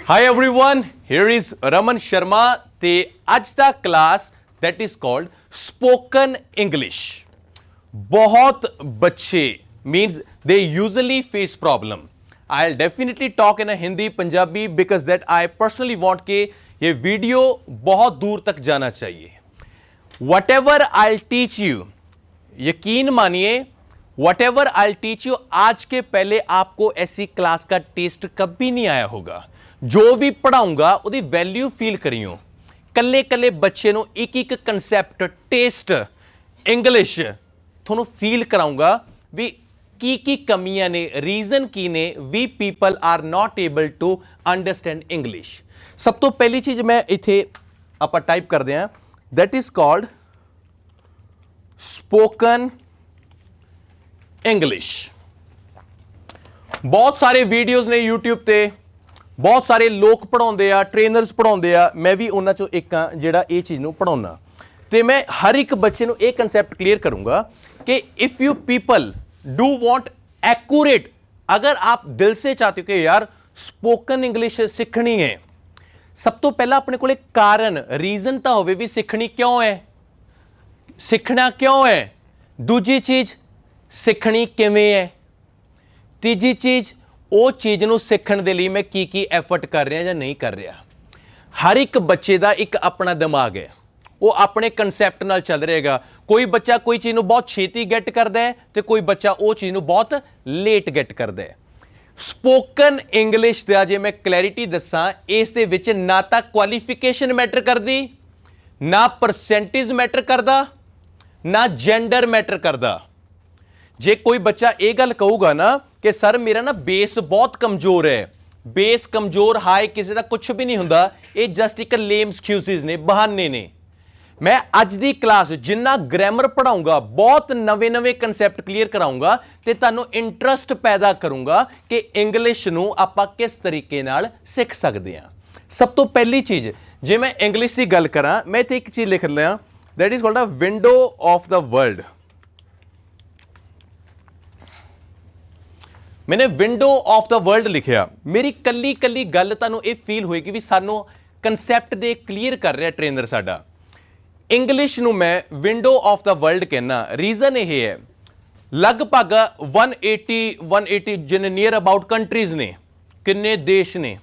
Hi everyone, here is Raman Sharma ਤੇ ਅੱਜ ਦਾ class that is called spoken English. बहुत बच्चे means they usually face problem. I'll definitely talk in a Hindi, Punjabi because that I personally want कि ये video बहुत दूर तक जाना चाहिए. Whatever I'll teach you, यकीन मानिए whatever I'll teach you आज के पहले आपको ऐसी क्लास का टेस्ट कभी नहीं आया होगा. जो भी पढ़ाऊंगा ਉਹਦੀ वैल्यू फील करियो. ਕੱਲੇ ਕੱਲੇ ਬੱਚੇ ਨੂੰ ਇੱਕ ਇੱਕ ਕਨਸੈਪਟ ਟੇਸਟ ਇੰਗਲਿਸ਼ ਤੁਹਾਨੂੰ ਫੀਲ ਕਰਾਉਂਗਾ ਵੀ ਕੀ ਕਮੀਆਂ ਨੇ ਰੀਜ਼ਨ ਕੀ ਨੇ we people are not able to understand English. ਸਭ ਤੋਂ ਪਹਿਲੀ ਚੀਜ਼ ਮੈਂ ਇੱਥੇ ਆਪਾਂ ਟਾਈਪ ਕਰਦੇ ਹਾਂ that is called spoken English. ਬਹੁਤ ਸਾਰੇ ਵੀਡੀਓਜ਼ ਨੇ YouTube ਤੇ ਬਹੁਤ ਸਾਰੇ ਲੋਕ ਪੜਾਉਂਦੇ ਆ ਟ੍ਰੇਨਰਸ ਪੜਾਉਂਦੇ ਆ ਮੈਂ ਵੀ ਉਹਨਾਂ ਚੋਂ ਇੱਕ ਆ ਜਿਹੜਾ ਇਹ ਚੀਜ਼ ਨੂੰ ਪੜਾਉਣਾ ਤੇ ਮੈਂ ਹਰ ਇੱਕ ਬੱਚੇ ਨੂੰ ਇਹ ਕਨਸੈਪਟ ਕਲੀਅਰ ਕਰੂੰਗਾ कि if you people do want accurate अगर आप दिल से चाहते हो कि यार स्पोकन इंग्लिश सीखनी है सब तो पहला अपने को कारण रीजन तो होवे भी सीखनी क्यों है सीखना क्यों है दूजी चीज सीखनी किवें है तीजी चीज वो चीज़ नूं सीखण दे लई मैं की एफर्ट कर रहा या नहीं कर रहा. हर एक बच्चे का एक अपना दिमाग है वो अपने कंसैप्ट नाल चल रहेगा. कोई बच्चा कोई चीज़ नूं बहुत छेती गैट करता है तो कोई बच्चा वो चीज़ नूं बहुत लेट गैट करता है. स्पोकन इंग्लिश का जे मैं क्लैरिटी दसा इस दे विच ना तो क्वालिफिकेशन मैटर करती ना परसेंटेज मैटर करता ना जेंडर मैटर करता. जे कोई बच्चा ये गल कहूगा ना कि सर मेरा ना बेस बहुत कमजोर है बेस कमजोर हाई किसी का कुछ भी नहीं हुंदा ये जस्ट एक लेम एक्सक्यूज़ ने बहाने ने. मैं अज दी क्लास जिन्ना ग्रामर पढ़ाऊंगा बहुत नवे नवे कंसैप्ट क्लीयर कराऊंगा ते तुहानूं इंटरस्ट पैदा करूंगा कि इंग्लिश नूं आपां किस तरीके नाल सीख सकदे हां. सब तो पहली चीज़ जे मैं इंग्लिश की गल करां मैं इत्थे एक चीज़ लिख लिया that is called a window of the world. मैंने विंडो ऑफ द वर्ल्ड लिखिया मेरी कली कली गल तुहानूं ये फील होएगी भी सानूं कंसैप्ट दे क्लीयर कर रहा ट्रेनर साडा. इंग्लिश नूं मैं विंडो ऑफ द वर्ल्ड कहना रीजन यह है लगभग 180 जिन्ने नियर अबाउट कंट्रीज ने किन्ने देश ने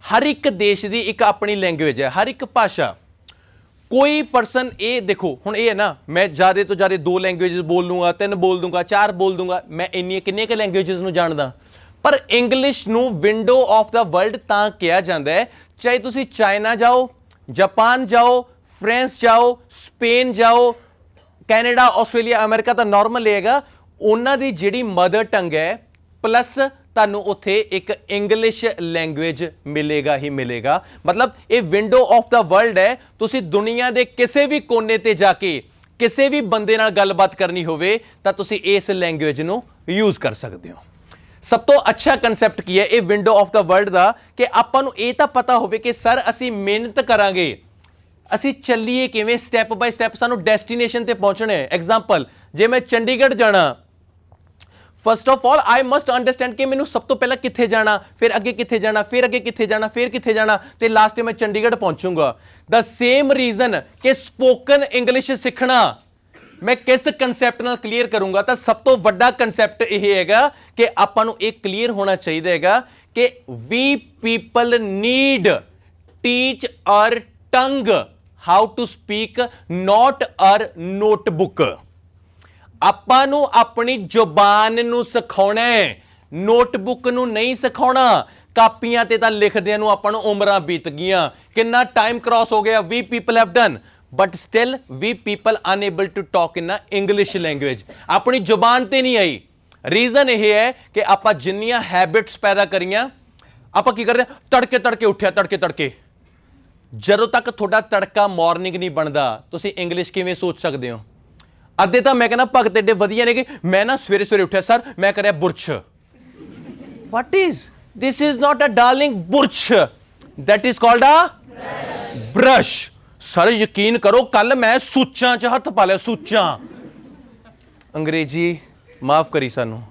हर एक देश की एक अपनी लैंग्वेज है हर एक भाषा. कोई परसन ये देखो हुण ये है ना मैं ज़्यादा तो ज़्यादा 2 लैंग्वेजेस बोल लूँगा 3 बोल दूंगा 4 बोल दूंगा मैं इन्नी किन्ने के लैंग्वेजेस नूं जानदा पर इंग्लिश नूं विंडो ऑफ द वर्ल्ड तां कहा जाता है चाहे तुसी चाइना जाओ जापान जाओ फ्रांस जाओ स्पेन जाओ कैनेडा ऑस्ट्रेलिया अमेरिका तो नॉर्मल हैगा उन्हां दी जिहड़ी मदर टंग है प्लस तुहानूं उत्थे एक इंग्लिश लैंग्वेज मिलेगा ही मिलेगा. मतलब ये विंडो ऑफ द वर्ल्ड है तुसी दुनिया के किसी भी कोने ते जाके किसी भी बंदे नाल गलबात करनी होवे तां तुसी इस लैंग्वेज नूं यूज़ कर सकते हो. सब तो अच्छा कंसैप्ट की है ये विंडो ऑफ द वर्ल्ड का कि आपां नूं ये तां पता होवे कि सर असी मेहनत करांगे असी चलीए किवें स्टैप बाय स्टैप सानूं डेस्टिनेशन ते पहुंचना है. एग्जाम्पल जे मैं चंडीगढ़ जाना first of all I must understand कि मैनू सब तो पहला कित्थे जाना फिर अगे कित्थे जाना फिर अगे कित्थे जाना फिर कित्थे जाना ते लास्ट में चंडीगढ़ पहुंचूंगा. द सेम रीजन कि स्पोकन इंग्लिश सीखना मैं किस कंसैप्ट नाल क्लीयर करूंगा तो सब तो वड्डा कंसैप्ट यह हैगा कि आपां नूं एक क्लीयर होना चाहिए हैगा कि we people need teach our tongue how to speak not our notebook. आपां नूं अपनी जुबान नूं सिखाउणा है नोटबुक नूं नहीं सिखाउणा. कापियां ते तां लिखदियां नूं आपां नूं उमरां बीत गईयां किन्ना टाइम क्रॉस हो गया we people have done but still we people unable to talk in English language. अपनी जुबान ते नहीं आई. रीजन यह है कि आपां जिन्नियां हैबिट्स पैदा करियां आपां की करदे तड़के तड़के उठिया तड़के जदों तक तुहाडा तड़का मॉर्निंग नहीं बनदा तुसीं इंग्लिश किवें सोच सकदे हो. अद्धे तो मैं कहना भगत एडे वधिया ने कि मैं ना सवेरे सवेरे उठा सर मैं कराया brush. What is this is not a darling brush that is called a brush. Sir यकीन करो कल मैं सूचां च हथ पा लिया सूचां अंग्रेजी माफ करी सानू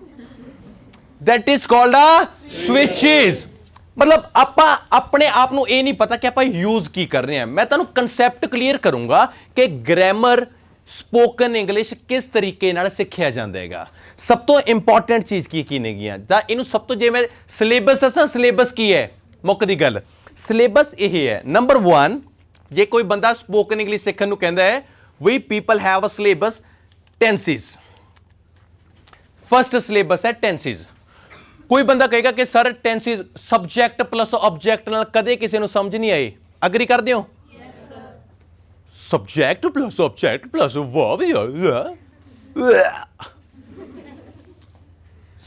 that is called a switches. मतलब ਆਪਾਂ ਆਪਣੇ ਆਪ ਨੂੰ ਇਹ ਨਹੀਂ ਪਤਾ ਕਿ ਆਪਾਂ ਯੂਜ਼ ਕੀ ਕਰ ਰਹੇ ਹਾਂ। ਮੈਂ ਤੁਹਾਨੂੰ ਕਨਸੈਪਟ ਕਲੀਅਰ ਕਰੂੰਗਾ ਕਿ ਗ੍ਰਾਮਰ ਸਪੋਕਨ ਇੰਗਲਿਸ਼ ਕਿਸ ਤਰੀਕੇ ਨਾਲ ਸਿੱਖਿਆ ਜਾਂਦਾ ਹੈਗਾ। ਸਭ ਤੋਂ ਇੰਪੋਰਟੈਂਟ ਚੀਜ਼ ਕੀ ਨੇਗੀਆਂ ਤਾਂ ਇਹਨੂੰ ਸਭ ਤੋਂ ਜੇ ਮੈਂ ਸਿਲੇਬਸ ਦੱਸਾਂ, ਸਿਲੇਬਸ ਕੀ ਹੈ, ਮੁੱਕ ਦੀ ਗੱਲ। ਸਿਲੇਬਸ ਇਹ ਹੈ, ਨੰਬਰ 1 ਜੇ ਕੋਈ ਬੰਦਾ ਸਪੋਕਨ ਇੰਗਲਿਸ਼ ਸਿੱਖਣ ਨੂੰ ਕਹਿੰਦਾ ਹੈ, we people have a syllabus tenses. First syllabus ਹੈ ਟੈਂਸਿਸ। ਕੋਈ ਬੰਦਾ ਕਹੇਗਾ ਕਿ sir tenses subject plus object ਨਾਲ ਕਦੇ ਕਿਸੇ ਨੂੰ ਸਮਝ ਨਹੀਂ ਆਏ, ਅਗਰੀ ਕਰਦੇ ਹੋ? Subject plus object plus verb.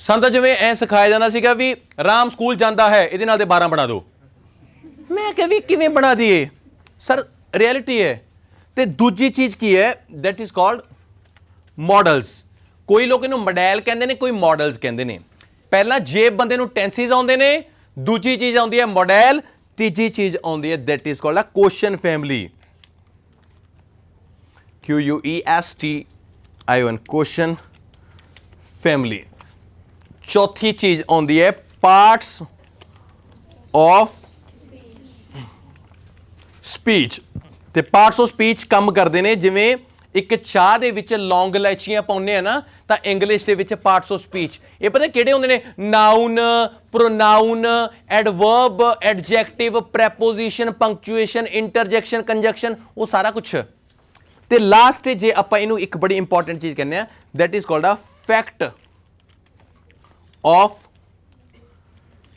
ਸਾਨੂੰ ਤਾਂ ਜਿਵੇਂ ਐ ਸਿਖਾਇਆ ਜਾਂਦਾ ਸੀਗਾ ਵੀ ਰਾਮ ਸਕੂਲ ਜਾਂਦਾ ਹੈ, ਇਹਦੇ ਨਾਲ ਦੇ 12 ਬਣਾ ਦਿਓ। ਮੈਂ ਕਿਹਾ ਵੀ ਕਿਵੇਂ ਬਣਾ ਦਈਏ ਸਰ, ਰਿਐਲਿਟੀ ਹੈ। ਤੇ ਦੂਜੀ ਚੀਜ਼ ਕੀ ਹੈ, ਦੈਟ ਇਜ਼ ਕਾਲਡ ਮੋਡਲਸ। ਕੋਈ ਲੋਕ ਇਹਨੂੰ ਮੋਡਲ ਕਹਿੰਦੇ ਨੇ, ਕੋਈ ਮੋਡਲਸ ਕਹਿੰਦੇ ਨੇ। ਪਹਿਲਾਂ ਜੇ ਬੰਦੇ ਨੂੰ ਟੈਂਸਿਸ ਆਉਂਦੇ ਨੇ, ਦੂਜੀ ਚੀਜ਼ ਆਉਂਦੀ ਹੈ ਮੋਡਲ, ਤੀਜੀ ਚੀਜ਼ ਆਉਂਦੀ ਹੈ that is called a question family. QUESTION question family. ਚੌਥੀ ਚੀਜ਼ ਆਉਂਦੀ ਹੈ ਪਾਰਟਸ ਆਫ ਸਪੀਚ। ਤੇ ਪਾਰਟਸ ਆਫ ਸਪੀਚ ਕੰਮ ਕਰਦੇ ਨੇ, ਜਿਵੇਂ ਇੱਕ ਚਾਹ ਦੇ ਵਿੱਚ ਲੌਂਗ ਇਲਾਇਚੀਆਂ ਪਾਉਂਦੇ ਆ ਨਾ, ਤਾਂ ਇੰਗਲਿਸ਼ ਦੇ ਵਿੱਚ ਪਾਰਟਸ ਆਫ ਸਪੀਚ ਇਹ ਪਤਾ ਕਿਹੜੇ ਹੁੰਦੇ ਨੇ? Noun, pronoun, adverb, adjective, preposition, punctuation, interjection, conjunction, ਉਹ ਸਾਰਾ ਕੁਛ। ਤੇ ਲਾਸਟ ਜੇ ਆਪਾਂ ਇਹਨੂੰ ਇੱਕ ਬੜੀ ਇੰਪੋਰਟੈਂਟ ਚੀਜ਼ ਕਹਿੰਦੇ ਆ, that is called a fact of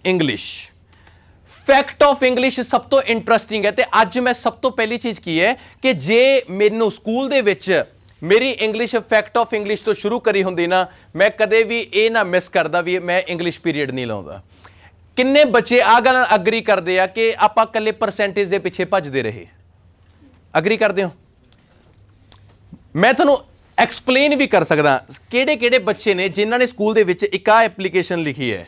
English. Fact of English ਸਭ ਤੋਂ ਇੰਟਰਸਟਿੰਗ ਹੈ। ਤੇ ਅੱਜ ਮੈਂ ਸਭ ਤੋਂ ਪਹਿਲੀ ਚੀਜ਼ ਕੀ ਹੈ ਕਿ ਜੇ ਮੈਨੂੰ ਸਕੂਲ ਦੇ ਵਿੱਚ ਮੇਰੀ ਇੰਗਲਿਸ਼ ਫੈਕਟ ਆਫ ਇੰਗਲਿਸ਼ ਤੋਂ ਸ਼ੁਰੂ ਕਰੀ ਹੁੰਦੀ ਨਾ, ਮੈਂ ਕਦੇ ਵੀ ਇਹ ਨਾ ਮਿਸ ਕਰਦਾ ਵੀ ਮੈਂ ਇੰਗਲਿਸ਼ ਪੀਰੀਅਡ ਨਹੀਂ ਲਾਉਂਦਾ। ਕਿੰਨੇ ਬੱਚੇ ਆਹ ਗੱਲ ਨਾਲ ਅਗਰੀ ਕਰਦੇ ਆ ਕਿ ਆਪਾਂ ਇਕੱਲੇ ਪਰਸੈਂਟੇਜ ਦੇ ਪਿੱਛੇ ਭੱਜਦੇ ਰਹੇ? ਅਗਰੀ ਕਰਦੇ ਹੋ? ਮੈਂ ਤੁਹਾਨੂੰ ਐਕਸਪਲੇਨ ਵੀ ਕਰ ਸਕਦਾ ਕਿਹੜੇ ਕਿਹੜੇ ਬੱਚੇ ਨੇ ਜਿਨ੍ਹਾਂ ਨੇ ਸਕੂਲ ਦੇ ਵਿੱਚ ਇੱਕ ਆ ਐਪਲੀਕੇਸ਼ਨ ਲਿਖੀ ਹੈ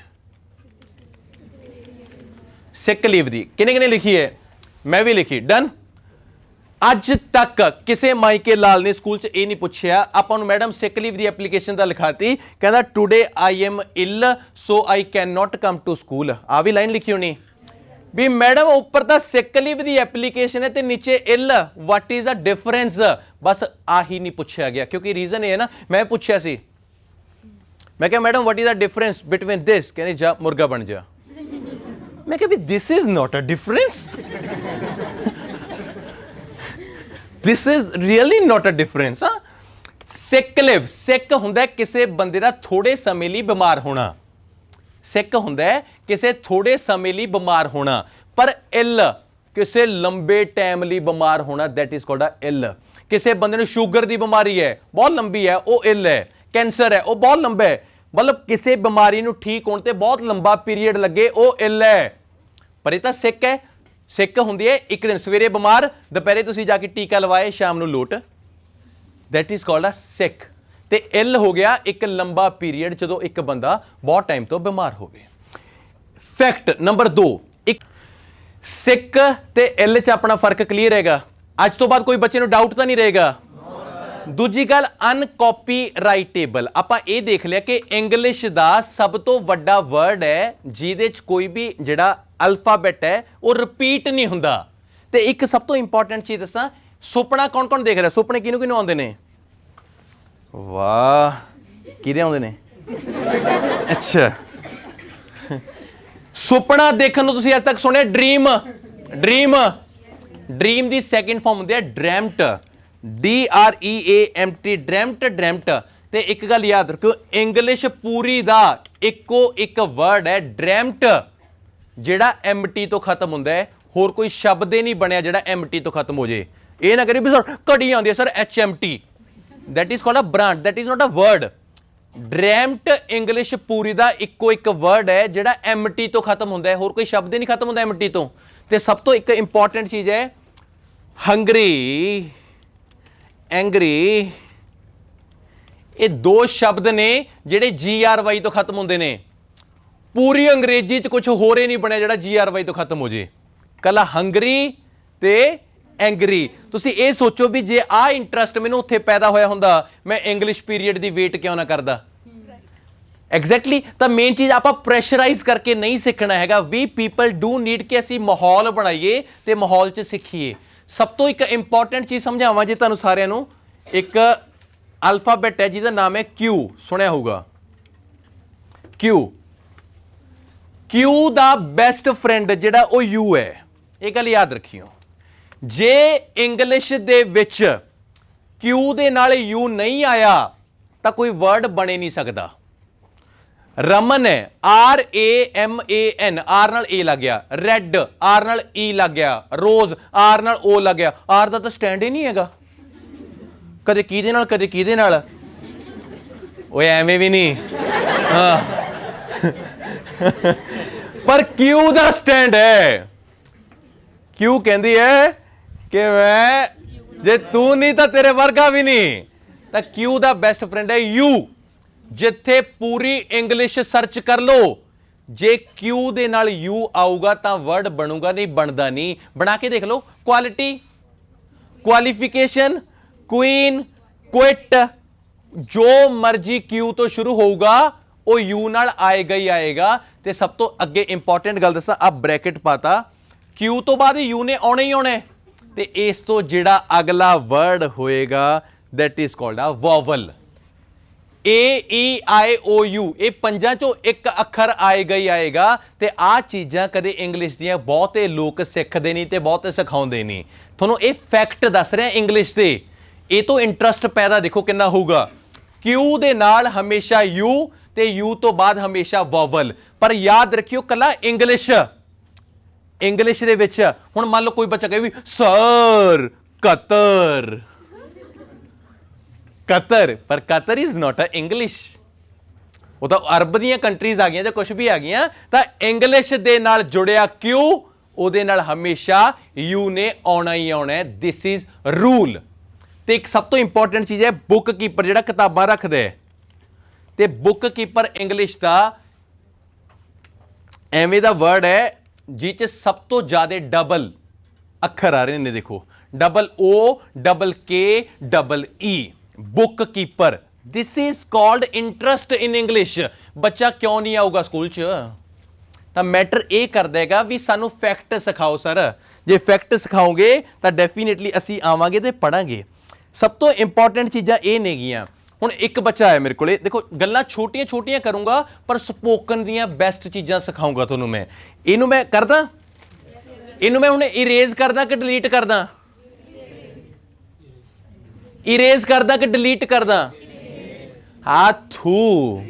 ਸਿਕ ਲੀਵ ਦੀ। ਕਿਹਨੇ ਕਿਹਨੇ ਲਿਖੀ ਹੈ? ਮੈਂ ਵੀ ਲਿਖੀ। ਡਨ। ਅੱਜ ਤੱਕ ਕਿਸੇ ਮਾਈਕੇ ਲਾਲ ਨੇ ਸਕੂਲ 'ਚ ਇਹ ਨਹੀਂ ਪੁੱਛਿਆ ਆਪਾਂ ਨੂੰ, ਮੈਡਮ ਸਿਕ ਲੀਵ ਦੀ ਐਪਲੀਕੇਸ਼ਨ ਤਾਂ ਲਿਖਾਤੀ, ਕਹਿੰਦਾ today I am ill so I can not come to school. ਆ ਵੀ ਲਾਈਨ ਲਿਖੀ ਹੋਣੀ ਵੀ ਮੈਡਮ ਉੱਪਰ ਤਾਂ ਸਿਕ ਲੀਵ ਦੀ ਐਪਲੀਕੇਸ਼ਨ ਹੈ ਤੇ ਨੀਚੇ ਇਲ, ਵਾਟ ਇਜ਼ ਅ ਡਿਫਰੈਂਸ। ਬਸ ਆਹੀ ਨਹੀਂ ਪੁੱਛਿਆ ਗਿਆ, ਕਿਉਂਕਿ ਰੀਜ਼ਨ ਇਹ ਹੈ ਨਾ, ਮੈਂ ਪੁੱਛਿਆ ਸੀ, ਮੈਂ ਕਿਹਾ madam what is a difference between this, ਕਹਿੰਦੇ ਜਾ ਮੁਰਗਾ ਬਣ ਜਾ। ਮੈਂ ਕਿਹਾ we this is not a difference, this is really not a difference. Sick leave, sick ਹੁੰਦਾ ਕਿਸੇ ਬੰਦੇ ਦਾ ਥੋੜੇ ਸਮੇਂ ਲਈ ਬਿਮਾਰ ਹੋਣਾ। ਸਿਕ ਹੁੰਦਾ ਕਿਸੇ ਥੋੜੇ ਸਮੇਂ ਲਈ ਬਿਮਾਰ ਹੋਣਾ, ਪਰ ਇਲ ਕਿਸੇ ਲੰਬੇ ਟਾਈਮ ਲਈ ਬਿਮਾਰ ਹੋਣਾ, ਦੈਟ ਇਜ਼ ਕਾਲਡ ਅ ਇਲ। ਕਿਸੇ ਬੰਦੇ ਨੂੰ ਸ਼ੂਗਰ ਦੀ ਬਿਮਾਰੀ ਹੈ, ਬਹੁਤ ਲੰਬੀ ਹੈ, ਉਹ ਇਲ ਹੈ। ਕੈਂਸਰ ਹੈ, ਉਹ ਬਹੁਤ ਲੰਬਾ ਹੈ, ਮਤਲਬ ਕਿਸੇ ਬਿਮਾਰੀ ਨੂੰ ਠੀਕ ਹੋਣ ਤੇ ਬਹੁਤ ਲੰਬਾ ਪੀਰੀਅਡ ਲੱਗੇ, ਉਹ ਇਲ ਹੈ। ਪਰ ਇਹ ਤਾਂ ਸਿੱਕ ਹੈ। ਸਿੱਕ ਹੁੰਦੀ ਹੈ ਇੱਕ ਦਿਨ ਸਵੇਰੇ ਬਿਮਾਰ, ਦੁਪਹਿਰੇ ਤੁਸੀਂ ਜਾ ਕੇ ਟੀਕਾ ਲਵਾਏ, ਸ਼ਾਮ ਨੂੰ ਲੋਟ, ਦੈਟ ਇਜ਼ ਕਾਲਡ ਅ ਸਿੱਕ। ਤੇ ਇਲ ਹੋ ਗਿਆ ਇੱਕ ਲੰਬਾ ਪੀਰੀਅਡ ਜਦੋਂ ਇੱਕ ਬੰਦਾ ਬਹੁਤ ਟਾਈਮ ਤੋਂ ਬਿਮਾਰ ਹੋਵੇ। ਫੈਕਟ ਨੰਬਰ 2, ਇੱਕ ਸਿੱਕ ਤੇ ਇਲ 'ਚ ਆਪਣਾ ਫਰਕ ਕਲੀਅਰ ਹੈਗਾ। ਅੱਜ ਤੋਂ ਬਾਅਦ ਕੋਈ ਬੱਚੇ ਨੂੰ ਡਾਊਟ ਤਾਂ ਨਹੀਂ ਰਹੇਗਾ। ਦੂਜੀ ਗੱਲ ਅਨਕਾਪੀਰਾਈਟੇਬਲ। ਆਪਾਂ ਇਹ ਦੇਖ ਲਿਆ ਕਿ ਇੰਗਲਿਸ਼ ਦਾ ਸਭ ਤੋਂ ਵੱਡਾ ਵਰਡ ਹੈ ਜਿਹਦੇ 'ਚ ਕੋਈ ਵੀ ਜਿਹੜਾ ਅਲਫਾਬੈਟ ਹੈ ਉਹ ਰਿਪੀਟ ਨਹੀਂ ਹੁੰਦਾ। ਤੇ ਇੱਕ ਸਭ ਤੋਂ ਇੰਪੋਰਟੈਂਟ ਚੀਜ਼ ਦੱਸਾਂ, ਸੁਪਨਾ ਕੌਣ ਕੌਣ ਦੇਖ ਰਿਹਾ? ਸੁਪਨੇ ਕਿਹਨੂੰ ਕਿਹਨੂੰ ਆਉਂਦੇ ਨੇ? ਵਾਹ, ਕਿਹਦੇ ਆਉਂਦੇ ਨੇ? ਅੱਛਾ, ਸੁਪਨਾ ਦੇਖਣ ਨੂੰ ਤੁਸੀਂ ਅੱਜ ਤੱਕ ਸੁਣਿਆ ਡ੍ਰੀਮ? ਡ੍ਰੀਮ, ਡ੍ਰੀਮ ਦੀ ਸੈਕਿੰਡ ਫਾਰਮ ਹੁੰਦੀ ਹੈ ਡ੍ਰੈਮਟ, DREAMT, ਡ੍ਰੈਮਟ, ਡ੍ਰੈਮਟ। ਤੇ ਇੱਕ ਗੱਲ ਯਾਦ ਰੱਖਿਓ, ਇੰਗਲਿਸ਼ ਪੂਰੀ ਦਾ ਇੱਕੋ ਇੱਕ ਵਰਡ ਹੈ ਡ੍ਰੈਮਟ, ਜਿਹੜਾ MT ਤੋਂ ਖਤਮ ਹੁੰਦਾ ਹੈ। ਹੋਰ ਕੋਈ ਸ਼ਬਦ ਹੀ ਨਹੀਂ ਬਣਿਆ ਜਿਹੜਾ MT ਤੋਂ ਖਤਮ ਹੋ ਜੇ। ਇਹ ਨਾ ਕਰੀ ਵੀ ਸਰ ਘੜੀ ਆਉਂਦੀ ਹੈ sir HMT, that is called a brand, that is not a word। Dreamt English ਪੂਰੀ ਦਾ ਇੱਕੋ ਇੱਕ ਵਰਡ ਹੈ ਜਿਹੜਾ MT ਤੋਂ ਖਤਮ ਹੁੰਦਾ ਹੈ, ਹੋਰ ਕੋਈ ਸ਼ਬਦ ਹੀ ਨਹੀਂ ਖਤਮ ਹੁੰਦਾ MT ਤੋਂ। ਤੇ ਸਭ ਤੋਂ ਇੱਕ ਇੰਪੋਰਟੈਂਟ ਚੀਜ਼ ਹੈ ਹੰਗਰੀ, ਐਂਗਰੀ। ਇਹ ਦੋ ਸ਼ਬਦ ਨੇ ਜਿਹੜੇ GRY ਤੋਂ ਖਤਮ ਹੁੰਦੇ ਨੇ। ਪੂਰੀ ਅੰਗਰੇਜ਼ੀ 'ਚ ਕੁਝ ਹੋਰ ਹੀ ਨਹੀਂ ਬਣਿਆ ਜਿਹੜਾ GRY ਤੋਂ ਖਤਮ ਹੋ ਜੇ, ਕੱਲਾ ਹੰਗਰੀ ਤੇ ਐਂਗਰੀ। ਤੁਸੀਂ ਇਹ ਸੋਚੋ ਵੀ ਜੇ ਆਹ ਇੰਟਰਸਟ ਮੈਨੂੰ ਉੱਥੇ ਪੈਦਾ ਹੋਇਆ ਹੁੰਦਾ, ਮੈਂ ਇੰਗਲਿਸ਼ ਪੀਰੀਅਡ ਦੀ ਵੇਟ ਕਿਉਂ ਨਾ ਕਰਦਾ। ਐਗਜ਼ੈਕਟਲੀ ਤਾਂ ਮੇਨ ਚੀਜ਼ ਆਪਾਂ ਪ੍ਰੈਸ਼ਰਾਈਜ਼ ਕਰਕੇ ਨਹੀਂ ਸਿੱਖਣਾ ਹੈਗਾ। ਵੀ ਪੀਪਲ ਡੂ ਨੀਡ ਕਿ ਅਸੀਂ ਮਾਹੌਲ ਬਣਾਈਏ ਤੇ ਮਾਹੌਲ 'ਚ ਸਿੱਖੀਏ। ਸਭ ਤੋਂ ਇੱਕ ਇੰਪੋਰਟੈਂਟ ਚੀਜ਼ ਸਮਝਾਵਾਂ ਜੇ ਤੁਹਾਨੂੰ ਸਾਰਿਆਂ ਨੂੰ, ਇੱਕ ਅਲਫਾਬੈਟ ਹੈ ਜਿਹਦਾ ਨਾਮ ਹੈ ਕਿਊ, ਸੁਣਿਆ ਹੋਊਗਾ ਕਿਊ। ਕਿਊ ਦਾ ਬੈਸਟ ਫਰੈਂਡ ਜਿਹੜਾ ਉਹ ਯੂ ਹੈ, ਇਹ ਗੱਲ ਯਾਦ ਰੱਖਿਓ। ਜੇ ਇੰਗਲਿਸ਼ ਦੇ ਵਿੱਚ ਕਿਊ ਦੇ ਨਾਲ ਯੂ ਨਹੀਂ ਆਇਆ ਤਾਂ ਕੋਈ ਵਰਡ ਬਣੇ ਨਹੀਂ ਸਕਦਾ। ਰਮਨ ਹੈ, RAMAN, ਆਰ ਨਾਲ ਏ ਲੱਗ ਗਿਆ। ਰੈਡ, ਆਰ ਨਾਲ ਈ ਲੱਗ ਗਿਆ। ਰੋਜ਼, ਆਰ ਨਾਲ ਓ ਲੱਗ ਗਿਆ। ਆਰ ਦਾ ਤਾਂ ਸਟੈਂਡ ਹੀ ਨਹੀਂ ਹੈਗਾ, ਕਦੇ ਕਿਹਦੇ ਨਾਲ ਕਦੇ ਕਿਹਦੇ ਨਾਲ। ਓਏ ਐਵੇਂ ਵੀ ਨਹੀਂ, ਹਾਂ ਪਰ ਕਿਊ ਦਾ ਸਟੈਂਡ ਹੈ। ਕਿਊ ਕਹਿੰਦੀ ਹੈ ਕਿ ਮੈਂ, ਜੇ ਤੂੰ ਨਹੀਂ ਤਾਂ ਤੇਰੇ ਵਰਗਾ ਵੀ ਨਹੀਂ। ਤਾਂ ਕਿਊ ਦਾ ਬੈਸਟ ਫਰੈਂਡ ਹੈ ਯੂ। ਜਿੱਥੇ ਪੂਰੀ ਇੰਗਲਿਸ਼ ਸਰਚ ਕਰ ਲਓ, ਜੇ ਕਿਊ ਦੇ ਨਾਲ ਯੂ ਆਊਗਾ ਤਾਂ ਵਰਡ ਬਣੂਗਾ, ਨਹੀਂ ਬਣਦਾ ਨਹੀਂ। ਬਣਾ ਕੇ ਦੇਖ ਲਓ, ਕੁਆਲਿਟੀ, ਕੁਆਲੀਫਿਕੇਸ਼ਨ, ਕੁਈਨ, ਕੁਇਟ, ਜੋ ਮਰਜੀ ਕਿਊ ਤੋਂ ਸ਼ੁਰੂ ਹੋਊਗਾ ਉਹ ਯੂ ਨਾਲ ਆਏਗਾ ਹੀ ਆਏਗਾ। ਤੇ ਸਭ ਤੋਂ ਅੱਗੇ ਇੰਪੋਰਟੈਂਟ ਗੱਲ ਦੱਸਾਂ, ਆ ਬ੍ਰੈਕਟ ਪਾਤਾ, ਕਿਊ ਤੋਂ ਬਾਅਦ ਯੂ ਨੇ ਆਉਣਾ ਹੀ ਆਉਣਾ। ਤੇ ਇਸ ਤੋਂ ਜਿਹੜਾ ਅਗਲਾ ਵਰਡ ਹੋਏਗਾ that is called a vowel। AEIOU, ਇਹ ਪੰਜਾਂ ਚੋਂ ਇੱਕ ਅੱਖਰ ਆਏਗਾ ਹੀ ਆਏਗਾ। ਤੇ ਆਹ ਚੀਜ਼ਾਂ ਕਦੇ ਇੰਗਲਿਸ਼ ਦੀਆਂ ਬਹੁਤੇ ਲੋਕ ਸਿੱਖਦੇ ਨਹੀਂ ਤੇ ਬਹੁਤੇ ਸਿਖਾਉਂਦੇ ਨਹੀਂ। ਤੁਹਾਨੂੰ ਇਹ ਫੈਕਟ ਦੱਸ ਰਿਹਾ ਇੰਗਲਿਸ਼ ਦੇ, ਇਹ ਤੋਂ ਇੰਟਰਸਟ ਪੈਦਾ ਦੇਖੋ ਕਿੰਨਾ ਹੋਊਗਾ। ਕਿਊ ਦੇ ਨਾਲ ਹਮੇਸ਼ਾ ਯੂ ਤੇ ਯੂ ਤੋਂ ਬਾਅਦ ਹਮੇਸ਼ਾ ਵੋਵਲ। ਪਰ ਯਾਦ ਰੱਖਿਓ ਕੱਲਾ ਇੰਗਲਿਸ਼ ਦੇ ਵਿੱਚ ਹੁਣ ਮੰਨ ਲਓ ਕੋਈ ਬੱਚਾ ਕਹੇ ਵੀ ਸਰ ਕਤਰ, ਕਤਰ, ਪਰ Qatar is not a English. ਉਹ ਤਾਂ ਅਰਬ ਦੀਆਂ ਕੰਟਰੀਜ਼ ਆ ਗਈਆਂ ਜਾਂ ਕੁਝ ਵੀ ਆ ਗਈਆਂ। ਤਾਂ ਇੰਗਲਿਸ਼ ਦੇ ਨਾਲ ਜੁੜਿਆ ਕਿਊ, ਉਹਦੇ ਨਾਲ ਹਮੇਸ਼ਾ ਯੂ ਨੇ ਆਉਣਾ ਹੀ ਆਉਣਾ। This is rule. ਤੇ ਇੱਕ ਸਭ ਤੋਂ ਇੰਪੋਰਟੈਂਟ ਚੀਜ਼ ਹੈ ਬੁੱਕ ਕੀਪਰ, ਜਿਹੜਾ ਕਿਤਾਬਾਂ ਰੱਖਦਾ ਹੈ। ਤੇ ਬੁੱਕ ਕੀਪਰ ਇੰਗਲਿਸ਼ ਦਾ ਐਵੇਂ ਦਾ ਵਰਡ ਹੈ ਜਿਹ 'ਚ ਸਭ ਤੋਂ ਜ਼ਿਆਦਾ ਡਬਲ ਅੱਖਰ ਆ ਰਹੇ ਨੇ। ਦੇਖੋ, OOKKEE, book keeper. This is called interest in English. ਬੱਚਾ ਕਿਉਂ ਨਹੀਂ ਆਊਗਾ ਸਕੂਲ 'ਚ? ਤਾਂ ਮੈਟਰ ਇਹ ਕਰਦਾ ਹੈਗਾ ਵੀ ਸਾਨੂੰ ਫੈਕਟ ਸਿਖਾਓ ਸਰ। ਜੇ ਫੈਕਟ ਸਿਖਾਓਗੇ ਤਾਂ ਡੈਫੀਨੇਟਲੀ ਅਸੀਂ ਆਵਾਂਗੇ ਤੇ ਪੜਾਂਗੇ। ਸਭ ਤੋਂ ਇੰਪੋਰਟੈਂਟ ਚੀਜ਼ਾਂ ਇਹ ਨੇਗੀਆਂ। ਹੁਣ ਇੱਕ ਬੱਚਾ ਆਇਆ ਮੇਰੇ ਕੋਲੇ, ਦੇਖੋ ਗੱਲਾਂ ਛੋਟੀਆਂ ਛੋਟੀਆਂ ਕਰੂੰਗਾ ਪਰ ਸਪੋਕਨ ਦੀਆਂ ਬੈਸਟ ਚੀਜ਼ਾਂ ਸਿਖਾਊਂਗਾ ਤੁਹਾਨੂੰ ਮੈਂ। ਇਹਨੂੰ ਮੈਂ ਕਰਦਾ, ਇਹਨੂੰ ਮੈਂ ਹੁਣ ਇਰੇਜ਼ ਕਰਦਾ ਕਿ ਡਿਲੀਟ ਕਰਦਾ? ਇਰੇਜ਼ ਕਰਦਾ ਕਿ ਡਿਲੀਟ ਕਰਦਾ? ਹਾਥੂ।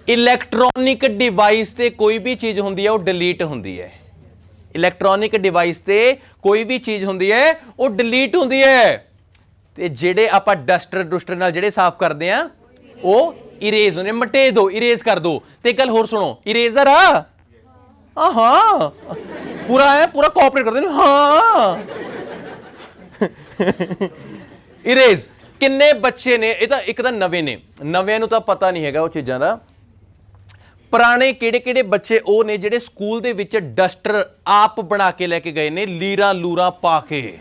ਇਲੈਕਟ੍ਰੋਨਿਕ ਡਿਵਾਈਸ ਤੇ ਕੋਈ ਵੀ ਚੀਜ਼ ਹੁੰਦੀ ਹੈ ਉਹ ਡਿਲੀਟ ਹੁੰਦੀ ਹੈ। ਇਲੈਕਟ੍ਰੋਨਿਕ ਡਿਵਾਈਸ ਤੇ ਕੋਈ ਵੀ ਚੀਜ਼ ਹੁੰਦੀ ਹੈ ਉਹ ਡਿਲੀਟ ਹੁੰਦੀ ਹੈ। ਤੇ ਜਿਹੜੇ ਆਪਾਂ ਡਸਟਰ ਨਾਲ ਜਿਹੜੇ ਸਾਫ਼ ਕਰਦੇ ਆ ਉਹ ਇਰੇਜ਼ ਹੁੰਦੇ, ਮਟੇ ਦੋ, ਇਰੇਜ਼ ਕਰ ਦੋ। ਤੇ ਇੱਕ ਗੱਲ ਹੋਰ ਸੁਣੋ, ਇਰੇਜ਼ਰ ਆ ਹਾਂ ਪੂਰਾ ਹੈ, ਪੂਰਾ ਕੋਆਪਰੇਟ ਕਰਦੇ ਨੇ ਹਾਂ। ਇਰੇਜ਼ ਕਿੰਨੇ ਬੱਚੇ ਨੇ, ਇਹ ਤਾਂ ਇੱਕ ਤਾਂ ਨਵੇਂ ਨੇ, ਨਵਿਆਂ ਨੂੰ ਤਾਂ ਪਤਾ ਨਹੀਂ ਹੈਗਾ ਉਹ ਚੀਜ਼ਾਂ ਦਾ। ਪੁਰਾਣੇ ਕਿਹੜੇ ਕਿਹੜੇ ਬੱਚੇ ਉਹ ਨੇ ਜਿਹੜੇ ਸਕੂਲ ਦੇ ਵਿੱਚ ਡਸਟਰ ਆਪ ਬਣਾ ਕੇ ਲੈ ਕੇ ਗਏ ਨੇ, ਲੀਰਾਂ ਲੂਰਾਂ ਪਾ ਕੇ?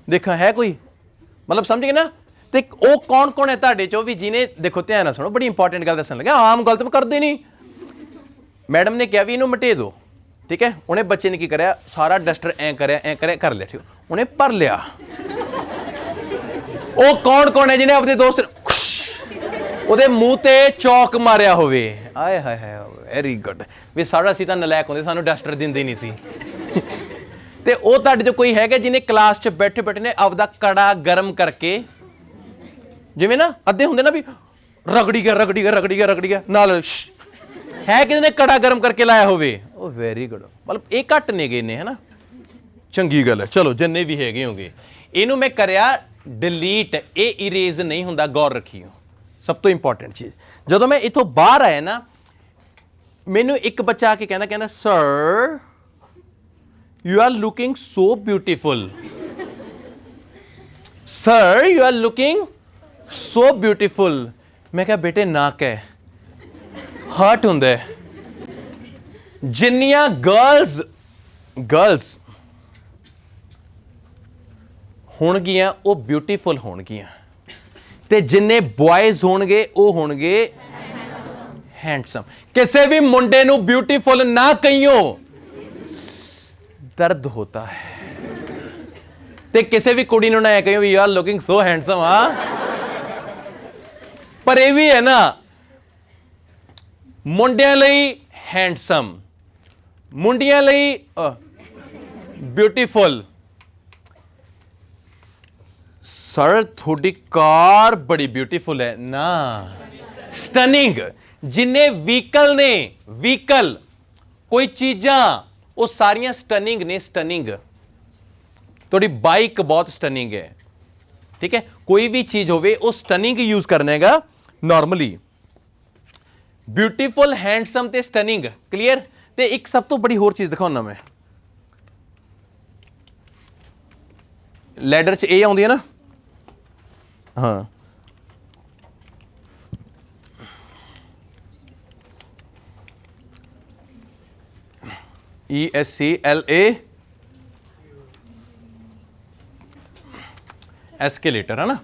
ਦੇਖਾਂ ਹੈ ਕੋਈ? ਮਤਲਬ ਸਮਝ ਗਏ ਨਾ? ਤੇ ਉਹ ਕੌਣ ਕੌਣ ਹੈ ਤੁਹਾਡੇ ਚੋਂ ਵੀ ਜਿਹਨੇ, ਦੇਖੋ ਧਿਆਨ ਨਾਲ ਸੁਣੋ, ਬੜੀ ਇੰਪੋਰਟੈਂਟ ਗੱਲ ਦੱਸਣ ਲੱਗਾ। ਆਮ ਗਲਤ ਕਰਦੇ ਨਹੀਂ। ਮੈਡਮ ਨੇ ਕਿਹਾ ਵੀ ਇਹਨੂੰ ਮਟੇ ਦੋ, ਠੀਕ ਹੈ? ਉਹਨੇ ਬੱਚੇ ਨੇ ਕੀ ਕਰਿਆ, ਸਾਰਾ ਡਸਟਰ ਐਂ ਕਰਿਆ ਕਰ ਲਿਆ, ਠੀਕ, ਉਹਨੇ ਭਰ ਲਿਆ। ਉਹ ਕੌਣ ਕੌਣ ਹੈ ਜਿਹਨੇ ਆਪਣੇ ਦੋਸਤ ਉਹਦੇ ਮੂੰਹ ਤੇ ਚੌਕ ਮਾਰਿਆ ਹੋਵੇ? ਆਏ ਹਾਏ ਹਾਏ, ਵੈਰੀ ਗੁੱਡ। ਵੀ ਸਾਡਾ ਅਸੀਂ ਤਾਂ ਨਲਾਇਕ ਹੁੰਦੇ, ਸਾਨੂੰ ਡਸਟਰ ਦਿੰਦੇ ਨਹੀਂ ਸੀ। ਤੇ ਉਹ ਤੁਹਾਡੇ ਚੋਂ ਕੋਈ ਹੈਗਾ ਜਿਹਨੇ ਕਲਾਸ 'ਚ ਬੈਠੇ ਬੈਠੇ ਨੇ ਆਪਦਾ ਕੜਾ ਗਰਮ ਕਰਕੇ, ਜਿਵੇਂ ਨਾ ਅੱਧੇ ਹੁੰਦੇ ਨਾ ਵੀ ਰਗੜੀ ਗਿਆ ਨਾਲ, ਹੈ ਕਿਸੇ ਨੇ ਕੜਾ ਗਰਮ ਕਰਕੇ ਲਾਇਆ ਹੋਵੇ? ਉਹ ਵੈਰੀ ਗੁੱਡ। ਮਤਲਬ ਇਹ ਘੱਟ ਨੇ ਗਏ ਨੇ, ਹੈ ਨਾ? ਚੰਗੀ ਗੱਲ ਹੈ। ਚਲੋ ਜਿੰਨੇ ਵੀ ਹੈਗੇ ਹੋਗੇ, ਇਹਨੂੰ ਮੈਂ ਕਰਿਆ ਡਿਲੀਟ। ਇਹ ਇਰੇਜ਼ ਨਹੀਂ ਹੁੰਦਾ, ਗੌਰ ਰੱਖਿਓ। ਸਭ ਤੋਂ ਇੰਪੋਰਟੈਂਟ ਚੀਜ਼, ਜਦੋਂ ਮੈਂ ਇੱਥੋਂ ਬਾਹਰ ਆਇਆ ਨਾ, ਮੈਨੂੰ ਇੱਕ ਬੱਚਾ ਆ ਕੇ ਕਹਿੰਦਾ sir you are looking so beautiful, sir you are looking so beautiful। ਮੈਂ ਕਿਹਾ ਬੇਟੇ ਨਾਕ ਹੈ, ਹਰਟ ਹੁੰਦਾ ਹੈ। ਜਿੰਨੀਆਂ ਗਰਲਸ ਹੋਣਗੀਆਂ ਉਹ ਬਿਊਟੀਫੁਲ ਹੋਣਗੀਆਂ, ਤੇ ਜਿੰਨੇ ਬॉयਜ਼ ਹੋਣਗੇ ਉਹ ਹੋਣਗੇ हैंडसम। किसी भी मुंडे नू ब्यूटीफुल ना कहियो, दर्द होता है। ते किसी भी कुड़ी नू ना कहियो you are looking so handsome. पर यह भी है ना, मुंडियां लई हैंडसम, मुंडियां लई ब्यूटीफुल। सर थोड़ी कार बड़ी ब्यूटीफुल है ना, स्टनिंग। जिन्ने व्हीकल ने, व्हीकल कोई चीज़ां वो सारियां स्टनिंग ने, स्टनिंग। थोड़ी बाइक बहुत स्टनिंग है, ठीक है। कोई भी चीज होवे वो स्टनिंग यूज करने का नॉर्मली। ब्यूटीफुल, हैंडसम ते स्टनिंग, क्लियर। ते एक सब तो बड़ी होर चीज दिखाऊना मैं, लैडर च ए आउंदी है ना, हाँ ESCLA, एस्केलेटर है ना।